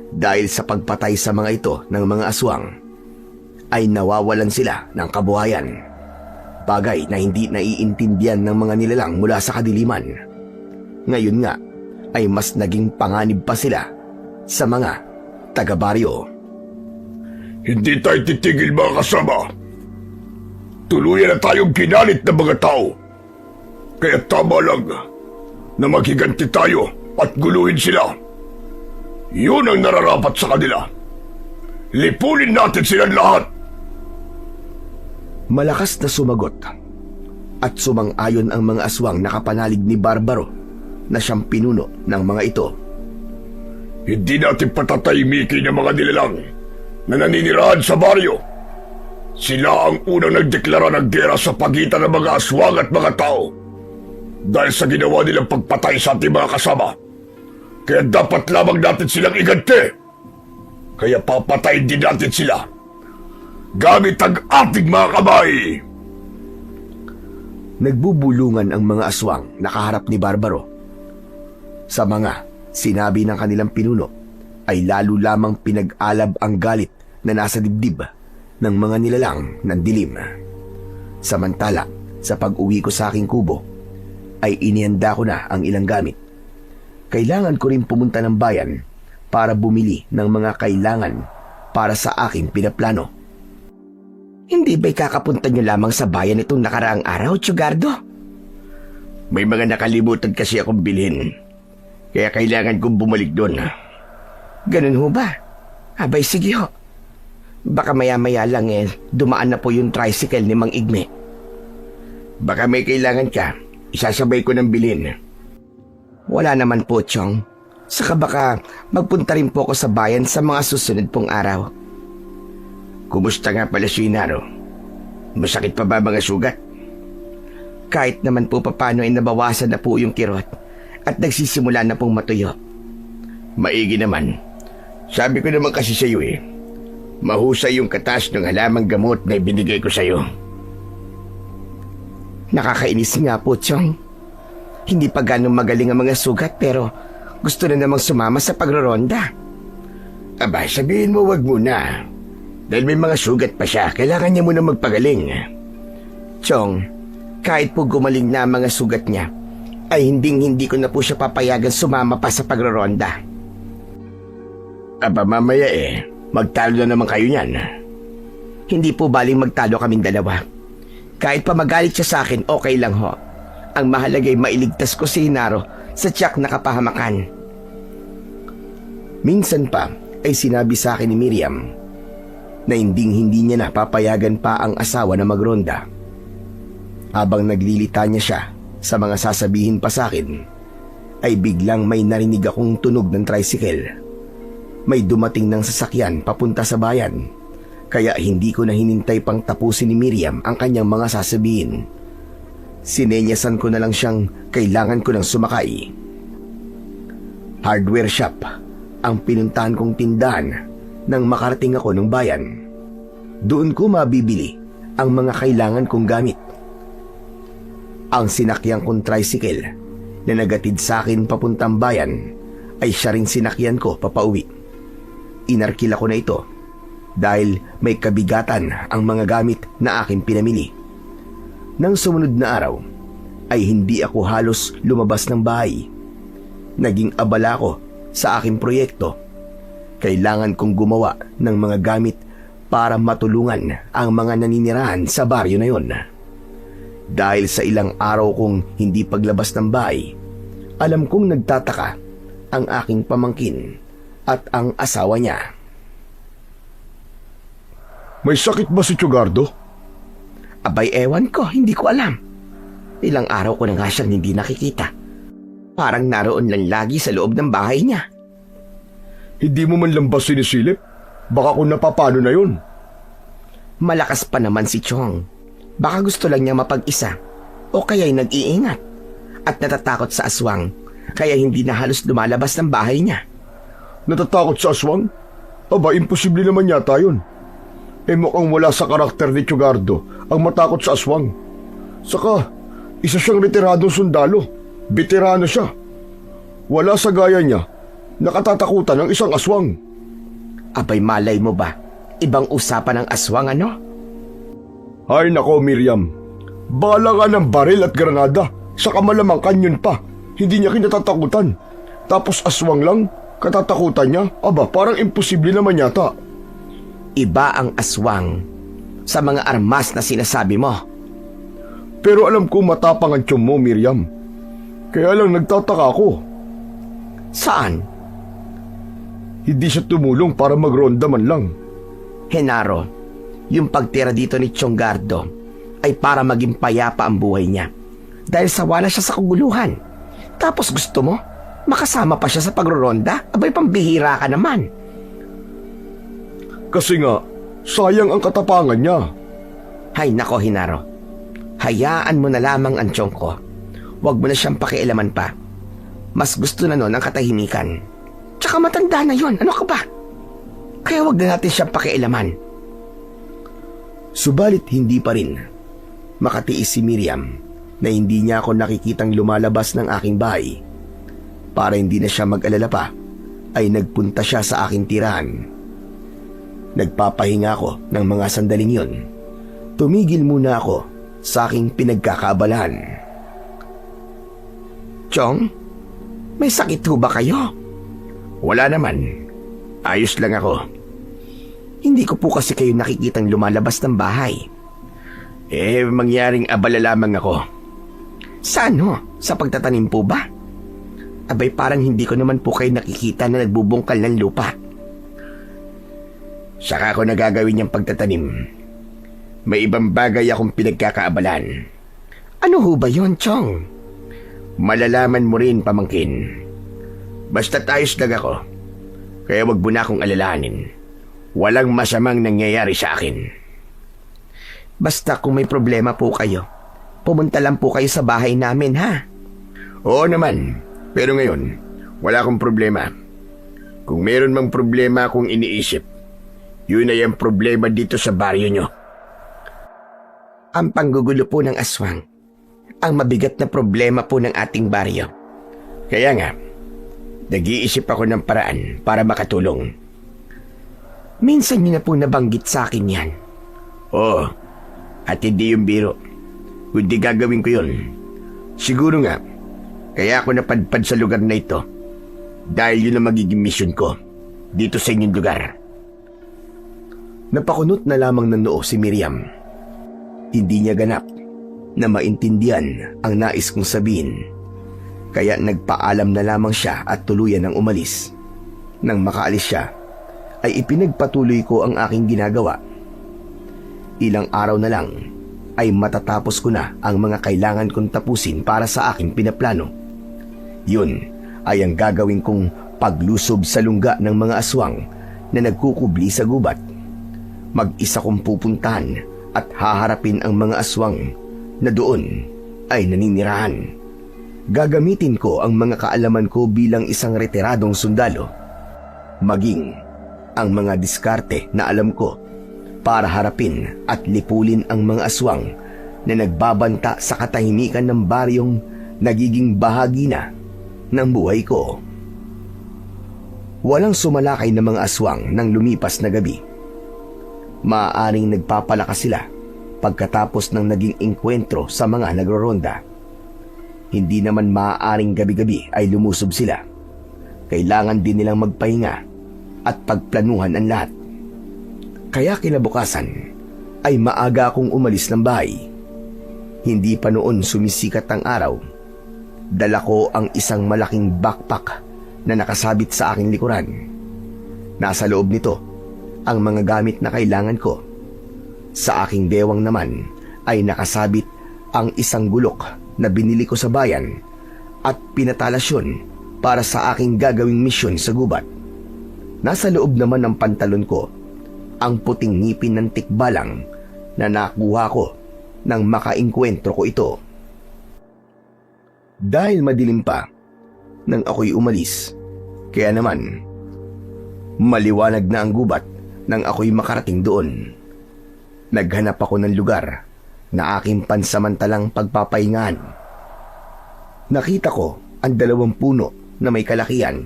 Dahil sa pagpatay sa mga ito ng mga aswang, ay nawawalan sila ng kabuhayan. Bagay na hindi naiintindihan ng mga nilalang mula sa kadiliman. Ngayon nga, ay mas naging panganib pa sila sa mga taga-baryo. Hindi tayo titigil, mga kasama. Tuluyan na tayong ginalit ng mga tao. Kaya tama lang na maghiganti tayo at guluhin sila. Yun ang nararapat sa kanila. Lipunin natin silang lahat. Malakas na sumagot at sumang-ayon ang mga aswang na kapanalig ni Barbaro na siyang pinuno ng mga ito. Hindi natin patatahimikin ang mga nilalang na naninirahan sa baryo. Sila ang unang nagdeklara ng gera sa pagitan ng mga aswang at mga tao dahil sa ginawa nilang pagpatay sa ating mga kasama. Kaya dapat lamang natin silang iganti. Kaya papatayin din natin sila gamit ang ating mga kamay. Nagbubulungan ang mga aswang nakaharap ni Barbaro. Sa mga sinabi ng kanilang pinuno ay lalo lamang pinag-alab ang galit na nasa dibdib ng mga nilalang ng dilim. Samantala, sa pag-uwi ko sa aking kubo, ay inihanda ko na ang ilang gamit. Kailangan ko rin pumunta ng bayan para bumili ng mga kailangan para sa aking pinaplano. Hindi ba'y kakapunta niyo lamang sa bayan itong nakaraang araw, Tsugardo? May mga nakalimutan kasi akong bilhin. Kaya kailangan kong bumalik doon. Ganun ho ba? Abay, sige ho. Baka maya-maya lang dumaan na po yung tricycle ni Mang Igme. Baka may kailangan ka, isasabay ko ng bilhin. Wala naman po, Chong. Saka baka magpunta rin po ako sa bayan sa mga susunod pong araw. Kumusta nga pala si Inaro? Masakit pa ba mga sugat? Kahit naman po papano ay nabawasan na po yung kirot at nagsisimula na pong matuyo. Maigi naman. Sabi ko naman kasi sa iyo mahusay yung katas ng halamang gamot na ibinigay ko sa iyo. Nakakainis nga po, Chong. Hindi pa ganong magaling ang mga sugat pero gusto na namang sumama sa pagroronda. Aba, sabihin mo wag muna. Dahil may mga sugat pa siya, kailangan niya muna magpagaling. Chong, kahit po gumaling na ang mga sugat niya, ay hindi ko na po siya papayagan sumama pa sa pagroronda. Aba, mamaya magtalo na naman kayo niyan. Hindi po baling magtalo kaming dalawa. Kahit pa magalit siya sa akin, okay lang ho. Ang mahalaga ay mailigtas ko si Inaro sa tiyak na kapahamakan. Minsan pa ay sinabi sa akin ni Miriam na hindi niya na papayagan pa ang asawa na magronda. Habang naglilita niya siya sa mga sasabihin pa sa akin, ay biglang may narinig akong tunog ng tricycle. May dumating ng sasakyan papunta sa bayan, kaya hindi ko na hinintay pang tapusin ni Miriam ang kanyang mga sasabihin. Sinenyasan ko na lang siyang kailangan ko ng sumakay. Hardware shop ang pinuntahan kong tindahan nang makarating ako ng bayan. Doon ko mabibili ang mga kailangan kong gamit. Ang sinakyan kong tricycle na nagatid sa akin papuntang bayan ay siya rin sinakyan ko papauwi. Inarkila ko na ito dahil may kabigatan ang mga gamit na aking pinamili. Nang sumunod na araw ay hindi ako halos lumabas ng bahay. Naging abala ko sa aking proyekto. Kailangan kong gumawa ng mga gamit para matulungan ang mga naninirahan sa baryo na yon. Dahil sa ilang araw kong hindi paglabas ng bahay, alam kong nagtataka ang aking pamangkin at ang asawa niya. May sakit ba si Tsugardo? Abay, ewan ko, hindi ko alam. Ilang araw ko na nga siyang hindi nakikita. Parang naroon lang lagi sa loob ng bahay niya. Hindi mo man lang ba sinisilip? Baka kung napapano na yun. Malakas pa naman si Chong. Baka gusto lang niya mapag-isa o kaya'y nag-iingat at natatakot sa aswang kaya hindi na halos lumalabas ng bahay niya. Natatakot sa aswang? Aba, imposible naman yata yun. Mukhang wala sa karakter ni Tsugardo ang matakot sa aswang. Saka, isa siyang retiradong sundalo. Veterano siya. Wala sa gaya niya nakatatakutan ng isang aswang. Abay, malay mo ba? Ibang usapan ng aswang, ano? Ay nako, Miriam. Bala nga ng baril at granada. Saka malamang kanyon pa. Hindi niya kinatatakutan. Tapos aswang lang, katatakutan niya. Aba, parang imposible naman yata. Iba ang aswang sa mga armas na sinasabi mo. Pero alam ko matapang ang tiyong mo, Miriam. Kaya lang nagtataka ako. Saan? Hindi siya tumulong para magronda man lang. Henaro, yung pagtira dito ni Tsugardo ay para maging payapa ang buhay niya. Dahil sawa na siya sa kaguluhan. Tapos gusto mo, makasama pa siya sa pagroronda? Abay, pambihira ka naman. Kasi nga, sayang ang katapangan niya. Hay nako, Henaro. Hayaan mo na lamang ang tiyong ko. Huwag mo na siyang pakialaman pa. Mas gusto na nun ang katahimikan. Tsaka matanda na yon, ano ka ba? Kaya huwag na natin siyang pakialaman. Subalit hindi pa rin makatiis si Miriam na hindi niya ako nakikitang lumalabas ng aking bahay. Para hindi na siya mag-alala pa, ay nagpunta siya sa aking tirahan. Nagpapahinga ako ng mga sandaling yon. Tumigil muna ako sa aking pinagkakaabalahan. Chong, may sakit ho ba kayo? Wala naman. Ayos lang ako. Hindi ko po kasi kayo nakikitang lumalabas ng bahay. Mangyaring abala lamang ako. Sa ano? Sa pagtatanim po ba? Abay, parang hindi ko naman po kayo nakikita na nagbubungkal ng lupa. Saka ako nagagawin yung pagtatanim. May ibang bagay akong pinagkakaabalan. Ano ho ba yon, Chong? Malalaman mo rin, pamangkin. Basta't ayos lang ako. Kaya wag mo na akong alalahanin. Walang masamang nangyayari sa akin. Basta kung may problema po kayo, pumunta lang po kayo sa bahay namin, ha? Oo naman. Pero ngayon, wala akong problema. Kung meron mang problema akong iniisip, yun ay ang problema dito sa baryo nyo. Ang panggugulo po ng aswang, ang mabigat na problema po ng ating baryo. Kaya nga, nag-iisip ako ng paraan para makatulong. Minsan niyo na po nabanggit sa akin yan. Oo, at hindi yung biro. Kundi gagawin ko yun. Siguro nga, kaya ako napadpad sa lugar na ito. Dahil yun ang magiging mission ko dito sa inyong lugar. Napakunot na lamang ng noo si Miriam. Hindi niya ganap na maintindihan ang nais kong sabihin. Kaya nagpaalam na lamang siya at tuluyan ang umalis. Nang makaalis siya, ay ipinagpatuloy ko ang aking ginagawa. Ilang araw na lang ay matatapos ko na ang mga kailangan kong tapusin para sa aking pinaplano. Yun ay ang gagawin kong paglusob sa lungga ng mga aswang na nagkukubli sa gubat. Mag-isa kong pupuntahan at haharapin ang mga aswang na doon ay naninirahan. Gagamitin ko ang mga kaalaman ko bilang isang retiradong sundalo, maging ang mga diskarte na alam ko para harapin at lipulin ang mga aswang na nagbabanta sa katahimikan ng baryong nagiging bahagi na ng buhay ko. Walang sumalakay na mga aswang nang lumipas na gabi. Maaaring nagpapalakas sila pagkatapos ng naging engkwentro sa mga nagroronda. Hindi naman maaaring gabi-gabi ay lumusob sila. Kailangan din nilang magpahinga at pagplanuhan ang lahat. Kaya kinabukasan ay maaga akong umalis ng bahay. Hindi pa noon sumisikat ang araw. Dala ko ang isang malaking backpack na nakasabit sa aking likuran. Nasa loob nito ang mga gamit na kailangan ko. Sa aking bewang naman ay nakasabit ang isang gulok na binili ko sa bayan at pinatalasyon para sa aking gagawing misyon sa gubat. Nasa loob naman ng pantalon ko ang puting ngipin ng tikbalang na nakuha ko nang makaengkwentro ko ito. Dahil madilim pa nang ako'y umalis, kaya naman maliwanag na ang gubat nang ako'y makarating doon. Naghanap ako ng lugar na aking pansamantalang pagpapahingahan. Nakita ko ang 2 puno na may kalakihan.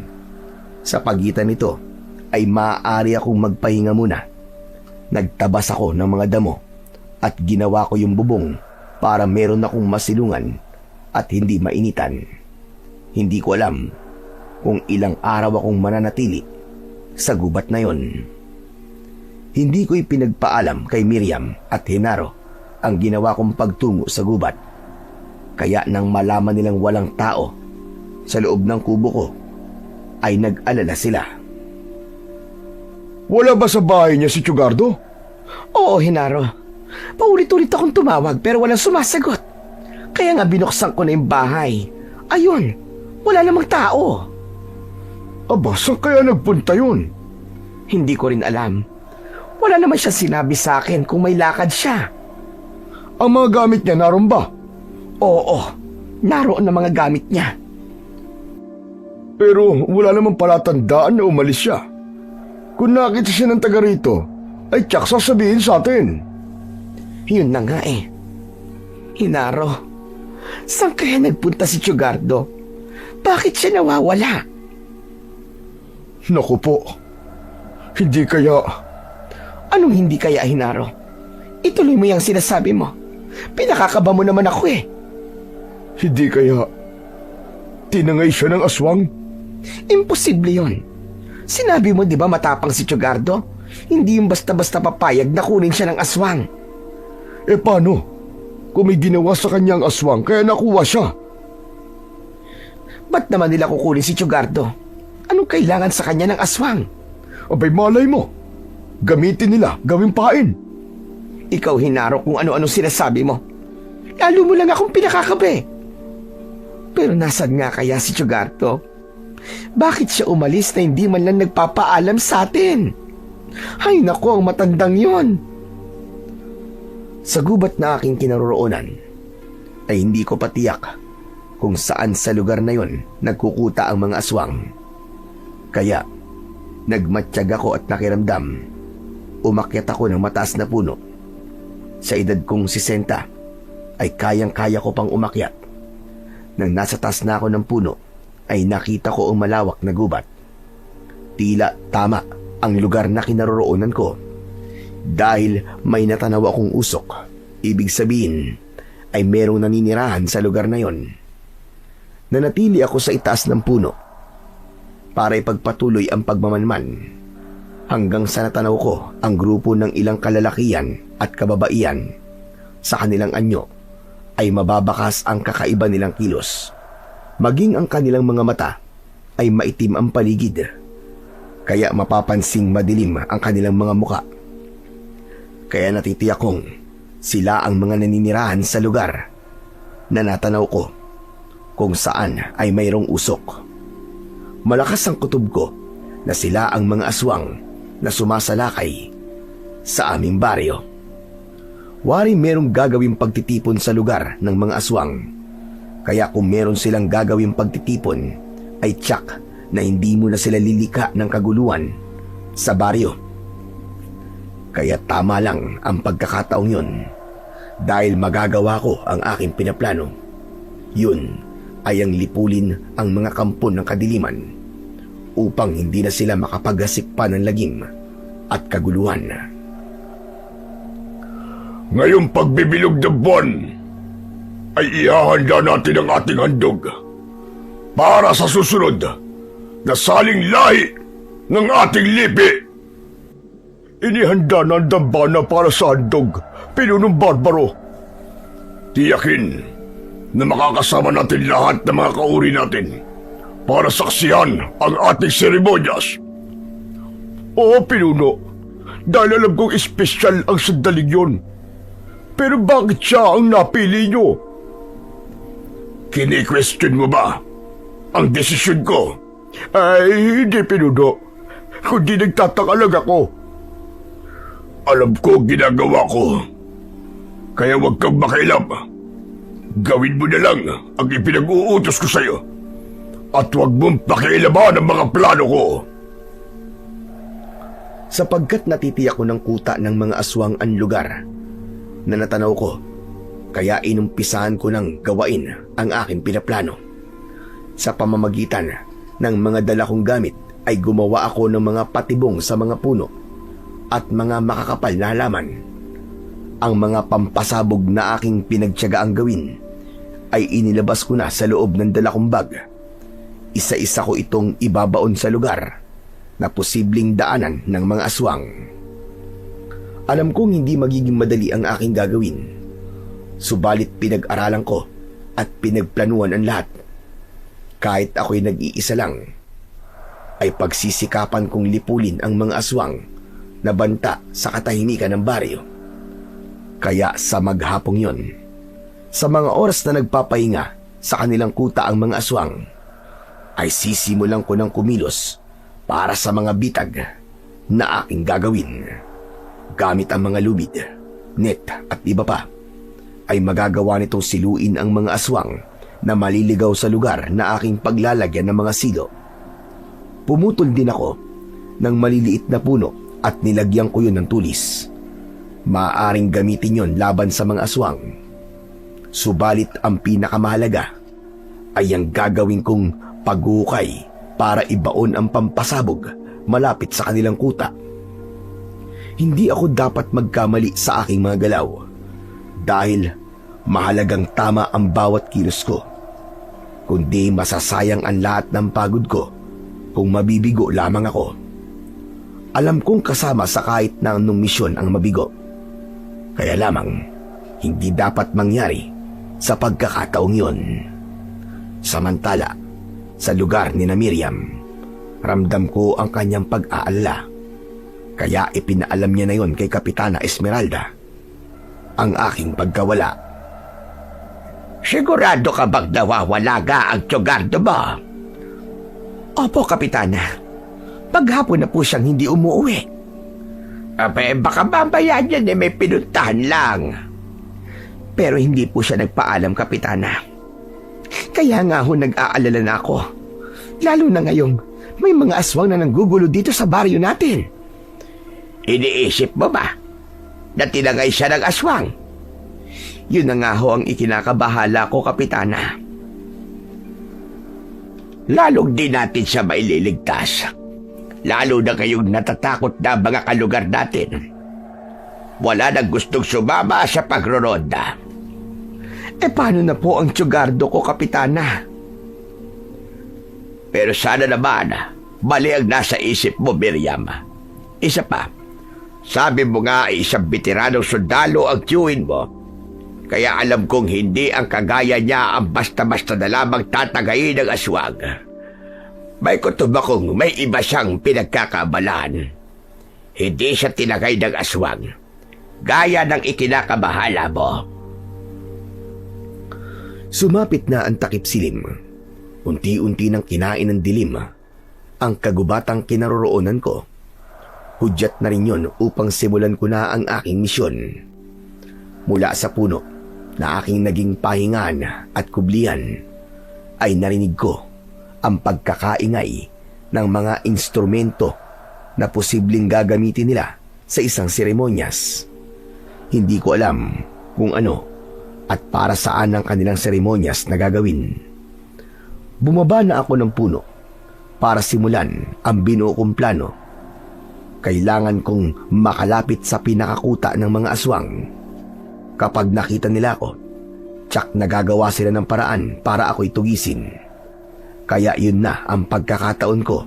Sa pagitan nito ay maaari akong magpahinga muna. Nagtabas ako ng mga damo at ginawa ko yung bubong para meron akong masilungan at hindi mainitan. Hindi ko alam kung ilang araw akong mananatili sa gubat na yon. Hindi ko ipinagpaalam kay Miriam at Henaro ang ginawa kong pagtungo sa gubat. Kaya nang malaman nilang walang tao sa loob ng kubo ko, ay nag-alala sila. Wala ba sa bahay niya si Chugardo? Oo, Henaro. Paulit-ulit akong tumawag pero walang sumasagot. Kaya nga binuksan ko na yung bahay. Ayun, wala namang tao. Aba, saan kaya nagpunta yun? Hindi ko rin alam. Wala naman siya sinabi sa akin kung may lakad siya. Ang mga gamit niya naroon ba? Oo, naroon ang mga gamit niya. Pero wala naman palatandaan na umalis siya. Kung nakita siya ng taga rito, ay tiyak sasabihin sa atin. Yun na nga eh. Hinaro, saan kaya nagpunta si Chugardo? Bakit siya nawawala? Naku po, hindi kaya... Anong hindi kaya, Hinaro? Ituloy mo yung sinasabi mo. Pinakakaba mo naman ako eh. Hindi kaya... tinangay siya ng aswang? Imposible yon. Sinabi mo di ba matapang si Chugardo? Hindi yung basta-basta papayag na kunin siya ng aswang. Eh paano? Kung may ginawa sa kanya ang aswang kaya nakuha siya. Ba't naman nila kukunin si Tsugardo? Anong kailangan sa kanya ng aswang? Abay malay mo. Gamitin nila, gawing pain. Ikaw, Hinaro, kung ano-ano sinasabi mo. Lalo mo lang akong pinakakabe. Pero nasan nga kaya si Tsugardo? Bakit siya umalis na hindi man lang nagpapaalam sa atin? Ay naku, ang matandang yon. Sa gubat na aking kinaroroonan, ay hindi ko patiyak kung saan sa lugar na yon nagkukuta ang mga aswang. Kaya, nagmatsyag ako at nakiramdam. Umakyat ako ng mataas na puno. Sa edad kong 60, ay kayang-kaya ko pang umakyat. Nang nasa taas na ako ng puno, ay nakita ko ang malawak na gubat. Tila tama ang lugar na kinaroroonan ko. Dahil may natanaw akong usok, ibig sabihin ay merong naninirahan sa lugar na yon. Nanatili ako sa itaas ng puno para ipagpatuloy ang pagmamanman hanggang sa natanaw ko ang grupo ng ilang kalalakian at kababaihan. Sa kanilang anyo ay mababakas ang kakaiba nilang kilos. Maging ang kanilang mga mata ay maitim ang paligid, kaya mapapansing madilim ang kanilang mga muka. Kaya natitiyak kong sila ang mga naninirahan sa lugar na natanaw ko kung saan ay mayroong usok. Malakas ang kutob ko na sila ang mga aswang na sumasalakay sa aming baryo. Wari merong gagawing pagtitipon sa lugar ng mga aswang. Kaya kung meron silang gagawing pagtitipon, ay tiyak na hindi mo na sila lilika ng kaguluhan sa baryo. Kaya tama lang ang pagkakataong yun. Dahil magagawa ko ang aking pinaplano. Yun ay ang lipulin ang mga kampon ng kadiliman upang hindi na sila makapaghasik pa ng lagim at kaguluhan. Ngayong pagbibilog ng buwan, ay ihahanda natin ang ating handog para sa susunod na saling lahi ng ating lipi. Inihanda ng dambana para sa handog, pinunong barbaro. Tiyakin na makakasama natin lahat ng mga kauri natin para saksihan ang ating seremonyas. Oo, pinuno, dahil alam kong espesyal ang sandaling yun. Pero bakit siya ang napili nyo? Kini-question mo ba ang desisyon ko? Ay, hindi, pinuno. Kundi nagtataka lang ako. Alam ko ginagawa ko. Kaya huwag kang makialam. Gawin mo na lang ang ipinag-uutos ko sa'yo. At huwag mong pakialaman ang mga plano ko. Sapagkat natitiyak ko ng kuta ng mga aswang ang lugar na natanaw ko, kaya inumpisahan ko ng gawain ang aking pinaplano. Sa pamamagitan ng mga dala kong gamit ay gumawa ako ng mga patibong sa mga puno at mga makakapal na halaman. Ang mga pampasabog na aking pinagtiyagaang gawin ay inilabas ko na sa loob ng dala kong bag. Isa-isa ko itong ibabaon sa lugar na posibleng daanan ng mga aswang. Alam kong hindi magiging madali ang aking gagawin. Subalit pinag-aralan ko at pinagplanuhan ang lahat. Kahit ako'y nag-iisa lang, ay pagsisikapan kong lipulin ang mga aswang na banta sa katahimikan ng baryo. Kaya sa maghapong yon, sa mga oras na nagpapahinga sa kanilang kuta ang mga aswang, ay sisimulan ko ng kumilos para sa mga bitag na aking gagawin. Gamit ang mga lubid, net at iba pa, ay magagawa nitong siluin ang mga aswang na maliligaw sa lugar na aking paglalagyan ng mga silo. Pumutol din ako ng maliliit na puno at nilagyan ko yun ng tulis. Maaaring gamitin yon laban sa mga aswang. Subalit ang pinakamahalaga ay ang gagawin kong paghukay para ibaon ang pampasabog malapit sa kanilang kuta. Hindi ako dapat magkamali sa aking mga galaw dahil mahalagang tama ang bawat kilos ko. Kundi masasayang ang lahat ng pagod ko kung mabibigo lamang ako. Alam kong kasama sa kahit na anong misyon ang mabigo. Kaya lamang, hindi dapat mangyari sa pagkakataong yun. Samantala, sa lugar ni na Miriam, ramdam ko ang kanyang pag-aalala. Kaya ipinaalam niya na yon kay Kapitana Esmeralda ang aking pagkawala. Sigurado ka bang nawawala ka ang tsugardo mo? Opo, Kapitana. Paghapon na po siyang hindi umuwi. Ape, baka mamaya niyan may pinuntahan lang. Pero hindi po siya nagpaalam, Kapitana. Kaya nga ho nag-aalala na ako. Lalo na ngayong may mga aswang na nanggugulo dito sa baryo natin. Iniisip mo ba na tinangay siya ng aswang? Yun na nga ho ang ikinakabahala ko, Kapitana. Lalong di natin siya maililigtas. Lalo na kayong natatakot na mga kalugar natin. Wala nang gustong sumama sa pagroronda. Paano na po ang tsugardo ko, Kapitana? Pero sana naman, mali ang nasa isip mo, Miriam. Isa pa, sabi mo nga isang veteranong sundalo ang tiyuhin mo. Kaya alam kong hindi ang kagaya niya ang basta-basta na lamang tatagayin ng aswang. May kutob akong may iba siyang pinagkakabalaan. Hindi siya tinagay ng aswang, gaya ng ikinakabahala mo. Sumapit na ang takip silim. Unti-unti nang kinain ng dilim ang kagubatang kinaroroonan ko. Hudyat na rin yon upang simulan ko na ang aking misyon. Mula sa puno na aking naging pahingan at kublihan ay narinig ko ang pagkakaingay ng mga instrumento na posibleng gagamitin nila sa isang seremonyas. Hindi ko alam kung ano at para saan ang kanilang seremonyas na gagawin. Bumaba na ako ng puno para simulan ang binuo kong plano. Kailangan kong makalapit sa pinakakuta ng mga aswang. Kapag nakita nila ako, tsak nagagawa sila ng paraan para ako'y tugisin. Kaya yun na ang pagkakataon ko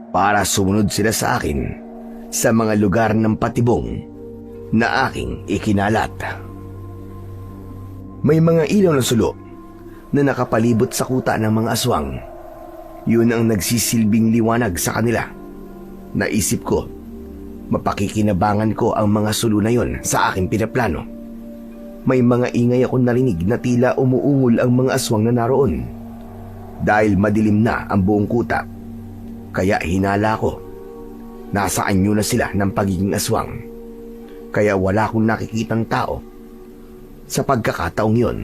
para sumunod sila sa akin sa mga lugar ng patibong na aking ikinalat. May mga ilaw na sulo na nakapalibot sa kuta ng mga aswang. Yun ang nagsisilbing liwanag sa kanila. Naisip ko, mapakikinabangan ko ang mga sulo na yon sa aking pinaplano. May mga ingay akong narinig na tila umuungol ang mga aswang na naroon. Dahil madilim na ang buong kuta, kaya hinala ko. Nasa anyo na sila ng pagiging aswang. Kaya wala akong nakikitang tao. Sa pagkakataong yon,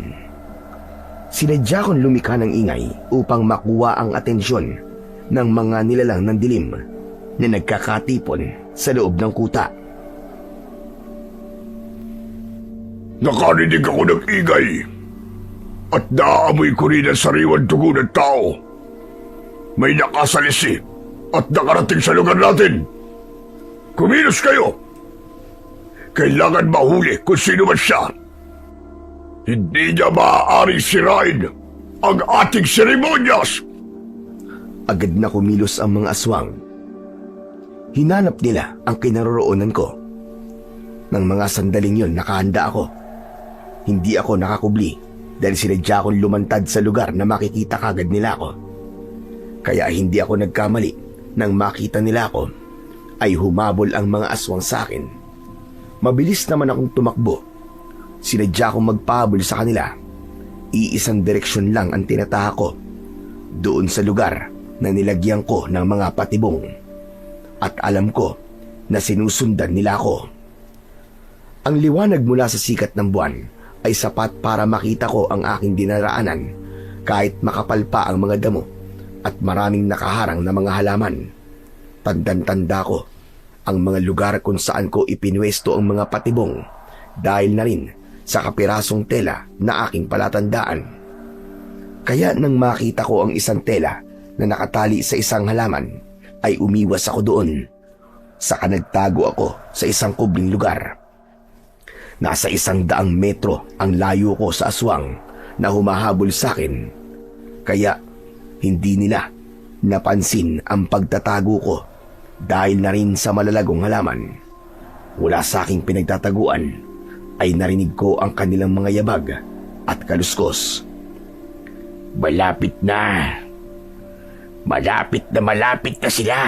sinadya kong lumikha ng ingay upang makuha ang atensyon ng mga nilalang ng dilim na nagkakatipon sa loob ng kuta. Nakarinig ako ng ingay at naamoy ko rin ang sariwan dugo ng tao. May nakasalisi at nakarating sa lugar natin. Kumilos kayo. Kailangan mahuli kung sino man siya. Hindi niya maaaring sirain ang ating seremonyas. Agad na kumilos ang mga aswang. Hinanap nila ang kinaroroonan ko. Nang mga sandaling yon nakahanda ako. Hindi ako nakakubli dahil sinadya akong lumantad sa lugar na makikita kagad nila ako. Kaya hindi ako nagkamali nang makita nila ako ay humabol ang mga aswang sa akin. Mabilis naman akong tumakbo. Sinadya akong magpahabol sa kanila. Iisang direksyon lang ang tinataha ko. Doon sa lugar na nilagyan ko ng mga patibong. At alam ko na sinusundan nila ako. Ang liwanag mula sa sikat ng buwan ay sapat para makita ko ang aking dinaraanan kahit makapal pa ang mga damo at maraming nakaharang na mga halaman. Tandang-tanda ko ang mga lugar kung saan ko ipinwesto ang mga patibong dahil na rin sa kapirasong tela na aking palatandaan. Kaya nang makita ko ang isang tela na nakatali sa isang halaman, ay umiwas ako doon. Saka nagtago ako sa isang kubling lugar. Nasa 100 metro ang layo ko sa aswang na humahabol sa akin. Kaya hindi nila napansin ang pagtatago ko Dahil na rin sa malalagong halaman, mula sa aking pinagtataguan ay narinig ko ang kanilang mga yabag at kaluskos. Malapit na. Malapit na sila.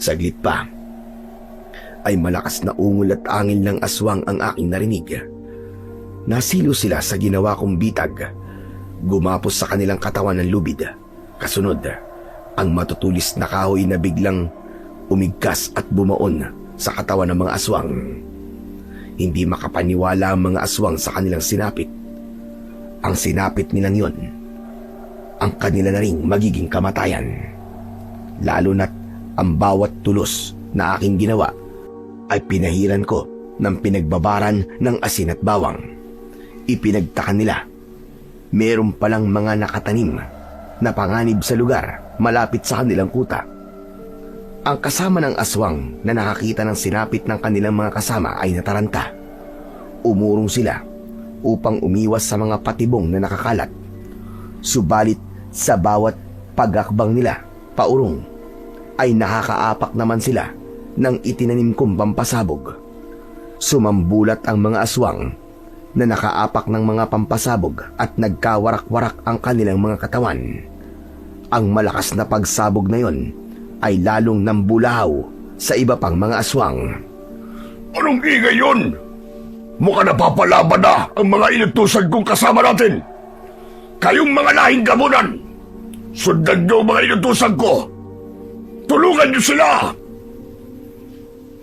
Saglit pa, ay malakas na ungol at angin ng aswang ang aking narinig. Nasilo sila sa ginawa kong bitag. Gumapos sa kanilang katawan ng lubid. Kasunod, ang matutulis na kahoy na biglang umigkas at bumaon sa katawan ng mga aswang. Hindi makapaniwala ang mga aswang sa kanilang sinapit. Ang sinapit nilang yon, ang kanila na ring magiging kamatayan. Lalo na't ang bawat tulos na aking ginawa ay pinahiran ko ng pinagbabaran ng asin at bawang. Ipinagtaka nila, meron palang mga nakatanim na panganib sa lugar malapit sa kanilang kuta. Ang kasama ng aswang na nakakita ng sinapit ng kanilang mga kasama ay nataranta. Umurong sila upang umiwas sa mga patibong na nakakalat. Subalit sa bawat pag-akbang nila paurong, ay nakakaapak naman sila ng itinanim kong pampasabog. Sumambulat ang mga aswang na nakaapak ng mga pampasabog at nagkawarak-warak ang kanilang mga katawan. Ang malakas na pagsabog na yon ay lalong nambulahaw sa iba pang mga aswang. Anong ingay yun? Mukhang napapalaban na ang mga inutusan kong kasama natin. Kayong mga lahing gamunan, sundan niyo ang mga inutusan ko. Tulungan niyo sila!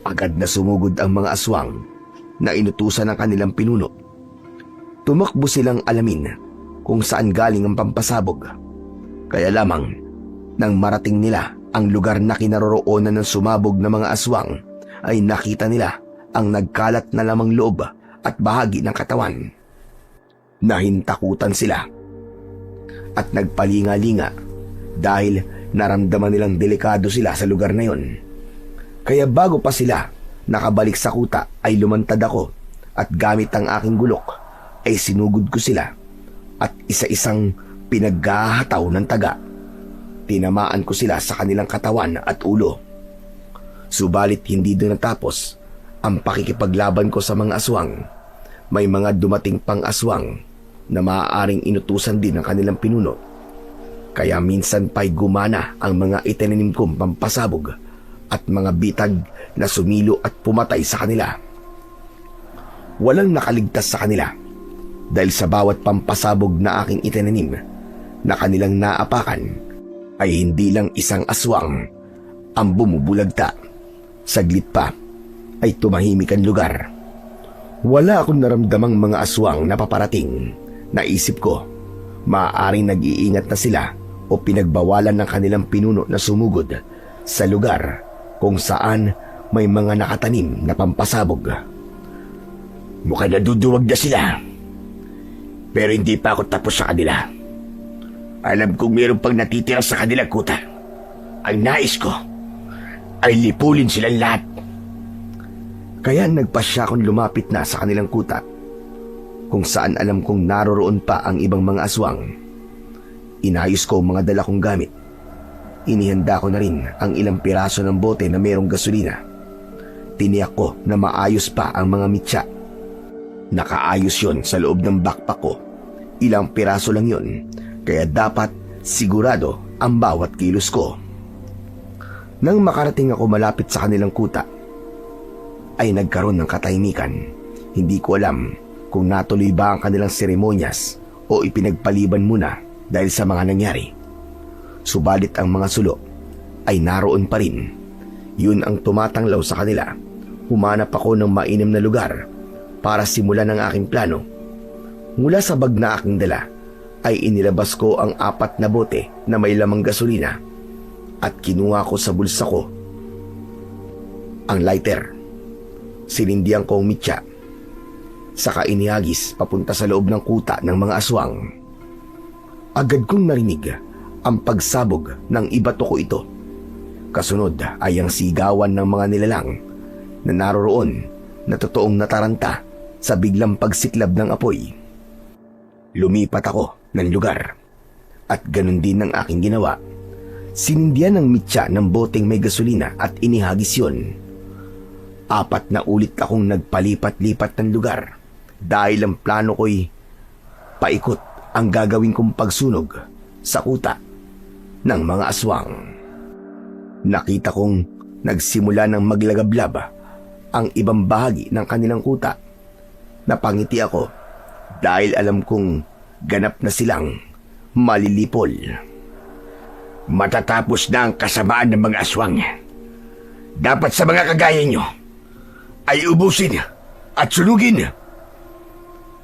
Agad na sumugod ang mga aswang na inutusan ng kanilang pinuno. Tumakbo silang alamin kung saan galing ang pampasabog. Kaya lamang, nang marating nila ang lugar na kinaroroonan ng sumabog na mga aswang, ay nakita nila ang nagkalat na lamang loob at bahagi ng katawan. Nahintakutan sila at nagpalinga-linga dahil naramdaman nilang delikado sila sa lugar na yon. Kaya bago pa sila nakabalik sa kuta ay lumantad ako at gamit ang aking gulok ay sinugod ko sila at isa-isang pinaghahataw ng taga. Tinamaan ko sila sa kanilang katawan at ulo. Subalit hindi doon natapos ang pakikipaglaban ko sa mga aswang. May mga dumating pang aswang na maaaring inutusan din ng kanilang pinuno. Kaya minsan pa'y gumana ang mga itinanim kong pampasabog at mga bitag na sumilo at pumatay sa kanila. Walang nakaligtas sa kanila dahil sa bawat pampasabog na aking itinanim na kanilang naapakan ay hindi lang isang aswang ang bumubulagta. Saglit pa ay tumahimik ang lugar. Wala akong naramdamang mga aswang na paparating. Naisip ko, maaaring nag-iingat na sila o pinagbawalan ng kanilang pinuno na sumugod sa lugar kung saan may mga nakatanim na pampasabog. Mukhang naduduwag na sila. Pero hindi pa ako tapos sa kanila. Alam kong mayroon pang natitira sa kanilang kuta. Ang nais ko ay lipulin silang lahat. Kaya nagpasya akong lumapit na sa kanilang kuta, kung saan alam kong naroroon pa ang ibang mga aswang. Inayos ko ang mga dala kong gamit. Inihanda ko na rin ang ilang piraso ng bote na mayroong gasolina. Tiniyak ko na maayos pa ang mga mitya. Nakaayos yon sa loob ng backpack ko. Ilang piraso lang yon, kaya dapat sigurado ang bawat kilos ko. Nang makarating ako malapit sa kanilang kuta, ay nagkaroon ng katahimikan. Hindi ko alam kung natuloy ba ang kanilang seremonyas o ipinagpaliban muna dahil sa mga nangyari. Subalit ang mga sulo ay naroon pa rin. Yun ang tumatanglaw sa kanila. Humanap ako ng mainam na lugar para simulan ang aking plano. Mula sa bag na aking dala ay inilabas ko ang 4 na bote na may lamang gasolina at kinuha ko sa bulsa ko ang lighter. Sinindihan ko ang mitya, saka inihagis papunta sa loob ng kuta ng mga aswang. Agad kong narinig ang pagsabog ng ibato ko ito. Kasunod ay ang sigawan ng mga nilalang na naroroon na totoong nataranta sa biglang pagsiklab ng apoy. Lumipat ako ng lugar at ganun din ang aking ginawa. Sinindihan ng mitya ng boteng may gasolina at inihagis yun. 4 na ulit akong nagpalipat-lipat ng lugar dahil ang plano ko'y paikot ang gagawin kong pagsunog sa kuta ng mga aswang. Nakita kong nagsimula ng maglagablab ang ibang bahagi ng kanilang kuta. Napangiti ako dahil alam kong ganap na silang malilipol. Matatapos na ang kasamaan ng mga aswang. Dapat sa mga kagaya nyo ay ubusin at sunugin.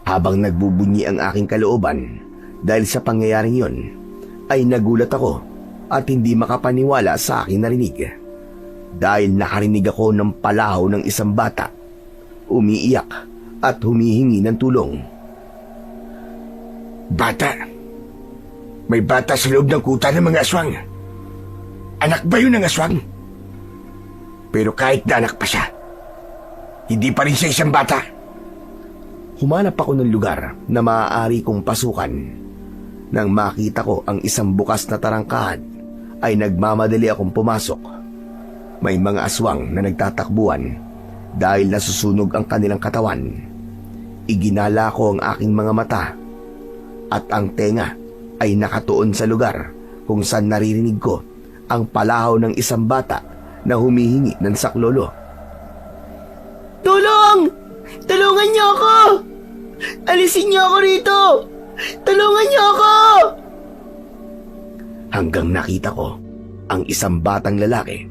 Habang nagbubunyi ang aking kalooban dahil sa pangyayaring yon, ay nagulat ako at hindi makapaniwala sa aking narinig. Dahil nakarinig ako ng palahaw ng isang bata, umiiyak at humihingi ng tulong. Bata? May bata sa loob ng kuta ng mga aswang. Anak ba yun ng aswang? Pero kahit na anak pa siya, hindi pa rin siya isang bata. Humanap ako ng lugar na maaari kong pasukan. Nang makita ko ang isang bukas na tarangkahan, ay nagmamadali akong pumasok. May mga aswang na nagtatakbuhan dahil nasusunog ang kanilang katawan. Iginala ko ang aking mga mata at ang tenga ay nakatuon sa lugar kung saan naririnig ko ang palahaw ng isang bata na humihingi ng saklolo. Tulong! Tulungan niyo ako! Alisin niyo ako rito! Tulungan niyo ako! Hanggang nakita ko ang isang batang lalaki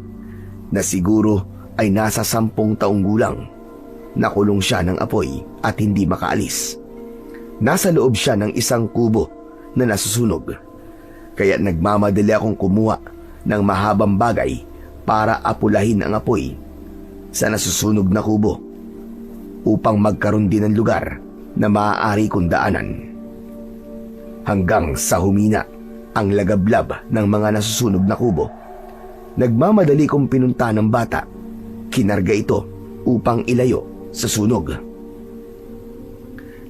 na siguro ay nasa 10 taong gulang. Nakulong siya ng apoy at hindi makaalis. Nasa loob siya ng isang kubo na nasusunog. Kaya nagmamadali akong kumuha ng mahabang bagay para apulahin ang apoy sa nasusunog na kubo upang magkaroon din ng lugar na maaari kong daanan. Hanggang sa humina ang lagablab ng mga nasusunog na kubo, nagmamadali kong pinunta ng bata. Kinarga ito upang ilayo sa sunog.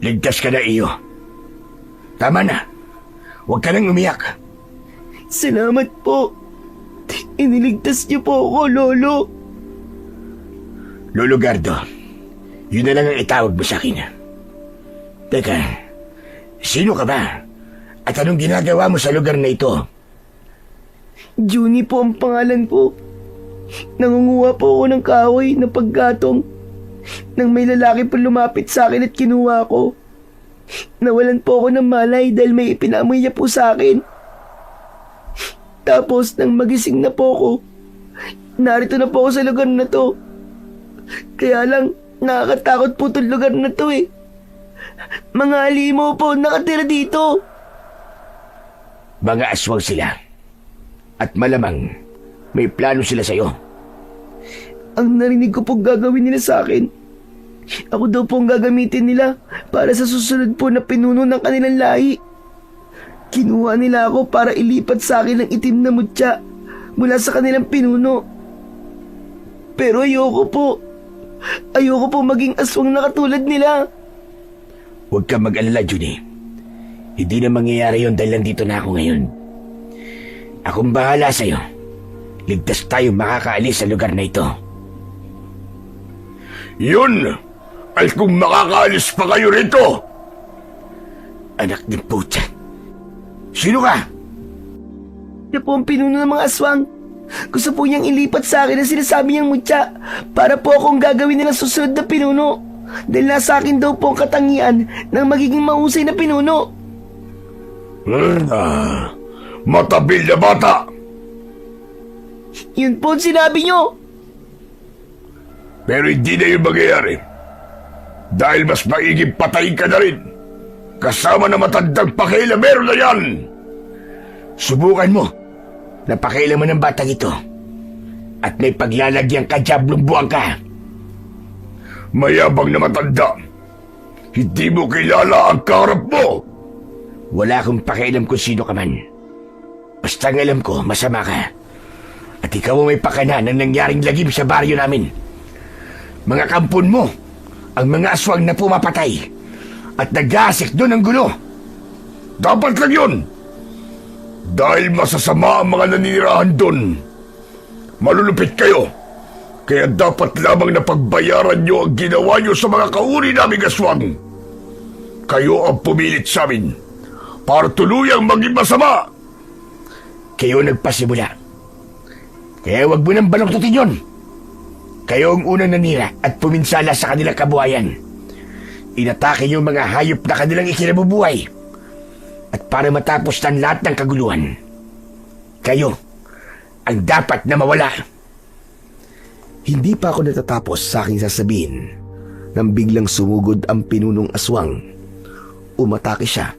Ligtas ka na, iyo. Tama na. Huwag ka nang umiyak. Salamat po. Iniligtas niyo po ako, Lolo. Lolo Gardo, yun na lang ang itawag mo sa akin. Teka, sino ka ba? At anong ginagawa mo sa lugar na ito? Juni po ang pangalan ko. Nangunguha po ako ng kahoy na paggatong. Nang may lalaki po lumapit sa akin at kinuha ko. Nawalan po ako ng malay dahil may ipinamoy niya po sa akin. Tapos nang magising na po ako, narito na po ako sa lugar na to. Kaya lang, nakakatakot po itong lugar na to eh. Mga halimaw po nakatira dito. Mga aswang sila. At malamang may plano sila sa'yo. Ang narinig ko pong gagawin nila sa akin, ako daw pong gagamitin nila para sa susunod po na pinuno ng kanilang lahi. Kinuha nila ako para ilipat sa akin ang itim na mutya mula sa kanilang pinuno. Pero ayoko po. Ayoko po maging aswang na katulad nila. Huwag kang mag-alala, Junie. Hindi na mangyayari yun dahil nandito na ako ngayon. Akong bahala sa'yo. Ligtas tayo makakaalis sa lugar na ito. Yun! Ay kung makakaalis pa kayo rito! Anak ng puta. Sino ka? Siya po ang pinuno ng mga aswang. Gusto po niyang ilipat sa akin ang sinasabi niyang mutya para po akong gagawin nilang susunod na pinuno. Dahil nasa akin daw po ang katangian ng magiging mahusay na pinuno. Matabil na bata! Yun po ang sinabi niyo. Pero hindi na yun mangyayari. Dahil mas maiging patayin ka na rin. Kasama na matandang pakialamero na yan! Subukan mo na pakialaman ng batang ito. At may paglalagyang kajablong buwang ka. Mayabang na matanda. Hindi mo kilala ang kaharap mo. Wala akong pakialam kung sino ka man. Basta ang alam ko, masama ka. At ikaw ang may pakana ng nangyaring lagim sa baryo namin. Mga kampon mo, ang mga aswang na pumapatay at nag-aasik doon ang gulo. Dapat lang yun. Dahil masasama ang mga naninirahan doon. Malulupit kayo. Kaya dapat lamang na pagbayaran nyo ang ginawa nyo sa mga kauri naming aswang. Kayo ang pumilit sa amin para tuluyang maging masama. Kayo nagpasimula. Kaya wag mo nang baluktutin yun. Kayo ang unang nanira at puminsala sa kanilang kabuhayan. Inatake niyo mga hayop na kanilang ikinabubuhay. At para matapos ng lahat ng kaguluhan, kayo ang dapat na mawala. Hindi pa ako natatapos sa aking sasabihin nang biglang sumugod ang pinunong aswang. Umatake siya.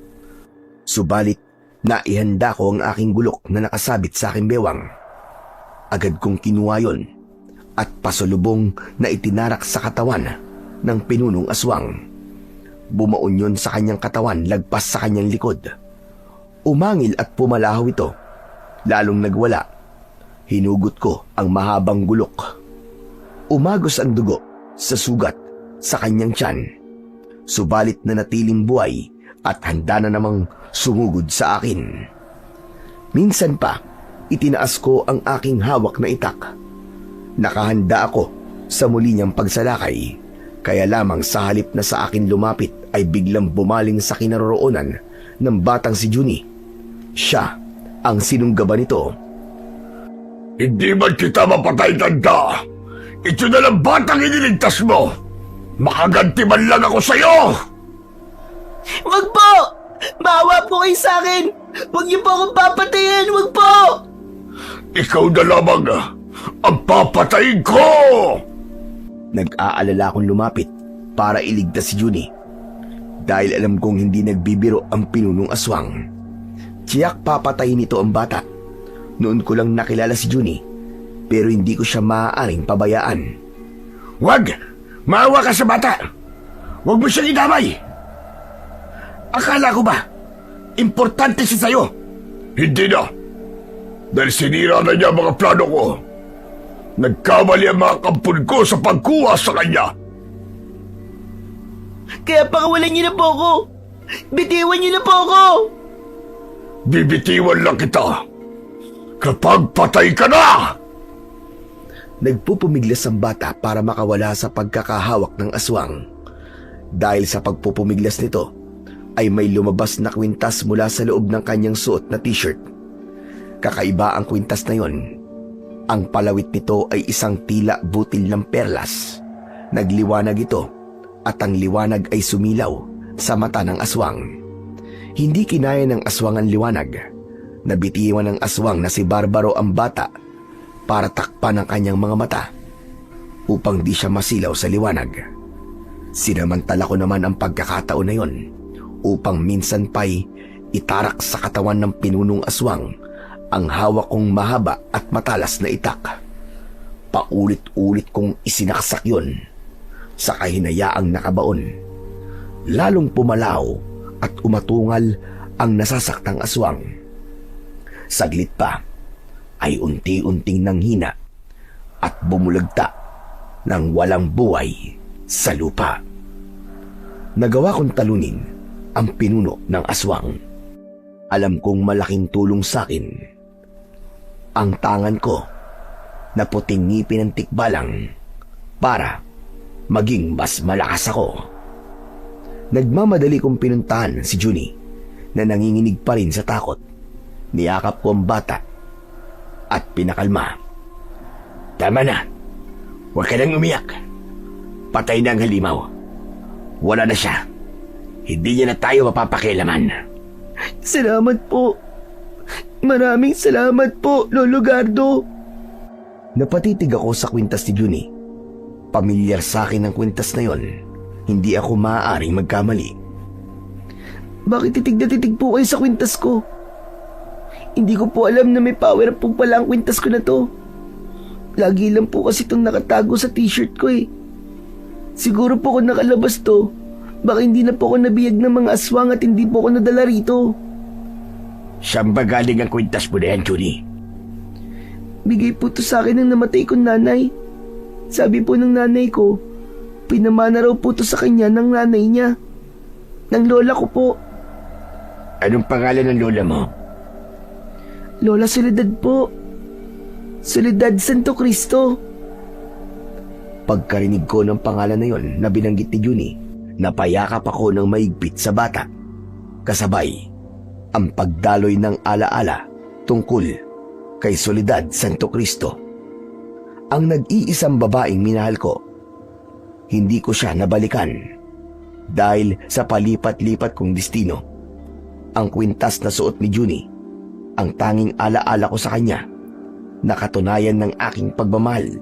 Subalit, naihanda ko ang aking gulok na nakasabit sa aking bewang. Agad kong kinuha yon at pasulubong na itinarak sa katawan ng pinunong aswang. Bumaon yon sa kanyang katawan lagpas sa kanyang likod. Umangil at pumalahaw ito. Lalong nagwala. Hinugot ko ang mahabang gulok. Umagos ang dugo sa sugat sa kanyang tiyan. Subalit na natiling buhay at handa na namang sumugod sa akin. Minsan pa, itinaas ko ang aking hawak na itak. Nakahanda ako sa muli niyang pagsalakay, kaya lamang sa halip na sa akin lumapit ay biglang bumaling sa kinaroroonan ng batang si Junie. Siya ang sinunggaban nito. Hindi man kita mapatay, tanda. Ito na lang batang iniligtas mo. Makaganti man lang ako sa'yo. Wag po! Maawa po kayo sa akin! Huwag niyo po akong papatayin! Wag po! Ikaw na lamang ang papatayin ko! Nag-aalala akong lumapit para iligtas si Junie. Dahil alam kong hindi nagbibiro ang pinunong aswang. Tiyak papatayin nito ang bata. Noon ko lang nakilala si Junie, pero hindi ko siya maaaring pabayaan. Wag! Maawa ka sa bata! Wag mo siyang idamay! Akala ko ba, importante siya sa'yo? Hindi na. Dahil sinira na niya ang mga plano ko. Nagkamali ang mga kampun ko sa pagkuha sa kanya. Kaya pakawalan niyo na po ako! Bitiwan niyo na po ako! Bibitiwan lang kita kapag patay ka na! Nagpupumiglas ang bata para makawala sa pagkakahawak ng aswang. Dahil sa pagpupumiglas nito, ay may lumabas na kwintas mula sa loob ng kanyang suot na t-shirt. Kakaiba ang kwintas na yon. Ang palawit nito ay isang tila butil ng perlas. Nagliwanag ito at ang liwanag ay sumilaw sa mata ng aswang. Hindi kinaya ng aswang ang liwanag. Nabitiwan ng aswang na si Barbaro ang bata para takpan ang kanyang mga mata upang di siya masilaw sa liwanag. Sinamantala ko naman ang pagkakataon na yon upang minsan pa'y itarak sa katawan ng pinunong aswang ang hawak kong mahaba at matalas na itak. Paulit-ulit kong isinaksak yon sa kahinayaang nakabaon. Lalong pumalaw at umatungal ang nasasaktang aswang. Saglit pa ay unti-unting nanghina at bumulagta ng walang buhay sa lupa. Nagawa kong talunin ang pinuno ng aswang. Alam kong malaking tulong sa akin ang tangan ko na puting ngipin ng tikbalang para maging mas malakas ako. Nagmamadali kong pinuntahan si Junie na nanginginig pa rin sa takot. Niyakap ko ang bata at pinakalma. Tama na. Huwag ka nang umiyak. Patay na ang halimaw. Wala na siya. Hindi niya na tayo mapapakialaman. Salamat po. Maraming salamat po, Lolo Gardo. Napatitig ako sa kwintas ni Junie. Pamilyar sa akin ang kwintas na yon. Hindi ako maaaring magkamali. Bakit titig na titig po kayo sa kwintas ko? Hindi ko po alam na may power up po pala ang kwintas ko na to. Lagi lang po kasi itong nakatago sa t-shirt ko eh. Siguro po kung nakalabas to, baka hindi na po ako nabiyag ng mga aswang at hindi po ako nadala rito. Saan ba galing ang kwintas mo na yan, Junie? Bigay po to sa akin ng namatay kong nanay. Sabi po ng nanay ko, pinamana raw po to sa kanya ng nanay niya. Ng lola ko po. Anong pangalan ng lola mo? Lola Soledad po. Soledad Santo Cristo. Pagkarinig ko ng pangalan na yon na binanggit ni Juni, napayakap ako ng maigpit sa bata. Kasabay, ang pagdaloy ng alaala tungkol kay Soledad Santo Cristo. Ang nag-iisang babaeng minahal ko. Hindi ko siya nabalikan dahil sa palipat-lipat kong destino. Ang kwintas na suot ni Juni, ang tanging alaala ko sa kanya, nakatunayan ng aking pagmamahal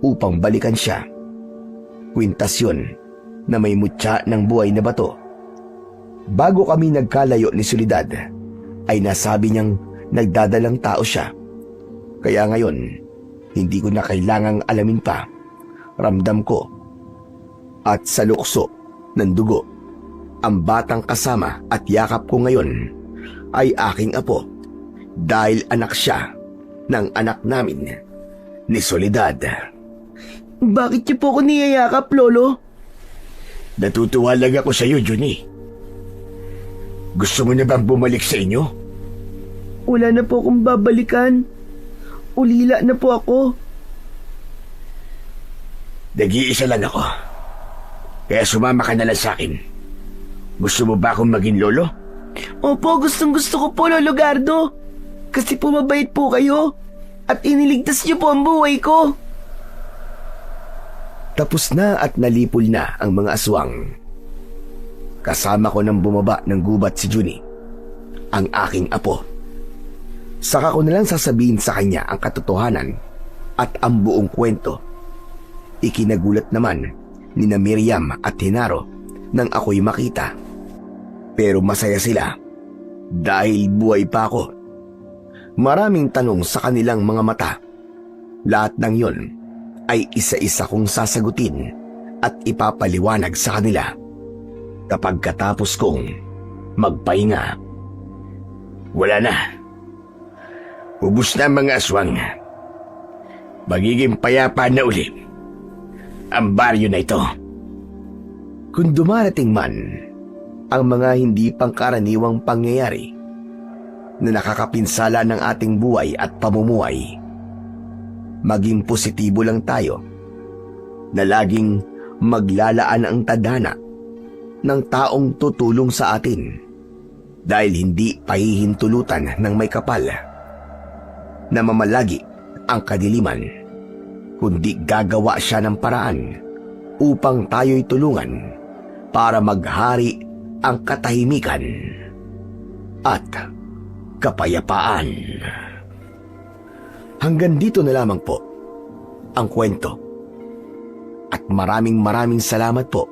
upang balikan siya. Kwintas yun na may mutya ng buhay na bato. Bago kami nagkalayo ni Soledad, ay nasabi niyang nagdadalang tao siya. Kaya ngayon, hindi ko na kailangang alamin pa. Ramdam ko at sa lukso ng dugo, ang batang kasama at yakap ko ngayon ay aking apo dahil anak siya ng anak namin ni Soledad. Bakit niyo po ako niyayakap, Lolo? Natutuwa lang ako sa iyo, Juni. Gusto mo na bang bumalik sa inyo? Wala na po akong babalikan. Ulila na po ako. Nag-iisa lang ako. Kaya sumama ka na lang sa akin. Gusto mo ba akong maging lolo? Opo, gustong-gusto ko po, Lolo Gardo. Kasi po mabait po kayo. At iniligtas niyo po ang buhay ko. Tapos na at nalipol na ang mga aswang. Kasama ko nang bumaba ng gubat si Juni, ang aking apo. Saka ko na lang sasabihin sa kanya ang katotohanan at ang buong kwento. Ikinagulat naman ni na Miriam at Hinaro nang ako'y makita. Pero masaya sila dahil buhay pa ako. Maraming tanong sa kanilang mga mata. Lahat ng yon ay isa-isa kong sasagutin at ipapaliwanag sa kanila kapag katapos kong magpahinga. Wala na. Ubus na ang mga aswang. Magiging payapa na uli ang baryo na ito. Kung dumarating man ang mga hindi pangkaraniwang pangyayari na nakakapinsala ng ating buhay at pamumuhay, maging positibo lang tayo na laging maglalaan ang tadhana ng taong tutulong sa atin dahil hindi pahihintulutan ng may kapal na mamalagi ang kadiliman, kundi gagawa siya ng paraan upang tayo'y tulungan para maghari ang katahimikan at kapayapaan. Hanggang dito na lamang po ang kwento. At maraming salamat po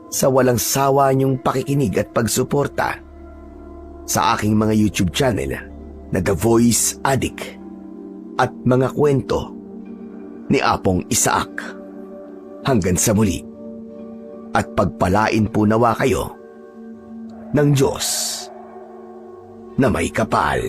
sa walang sawa niyong pakikinig at pagsuporta sa aking mga YouTube channel na The Voice Addict at mga kwento ni Apong Isaac. Hanggang sa muli, at pagpalain po nawa kayo ng Diyos na may kapal.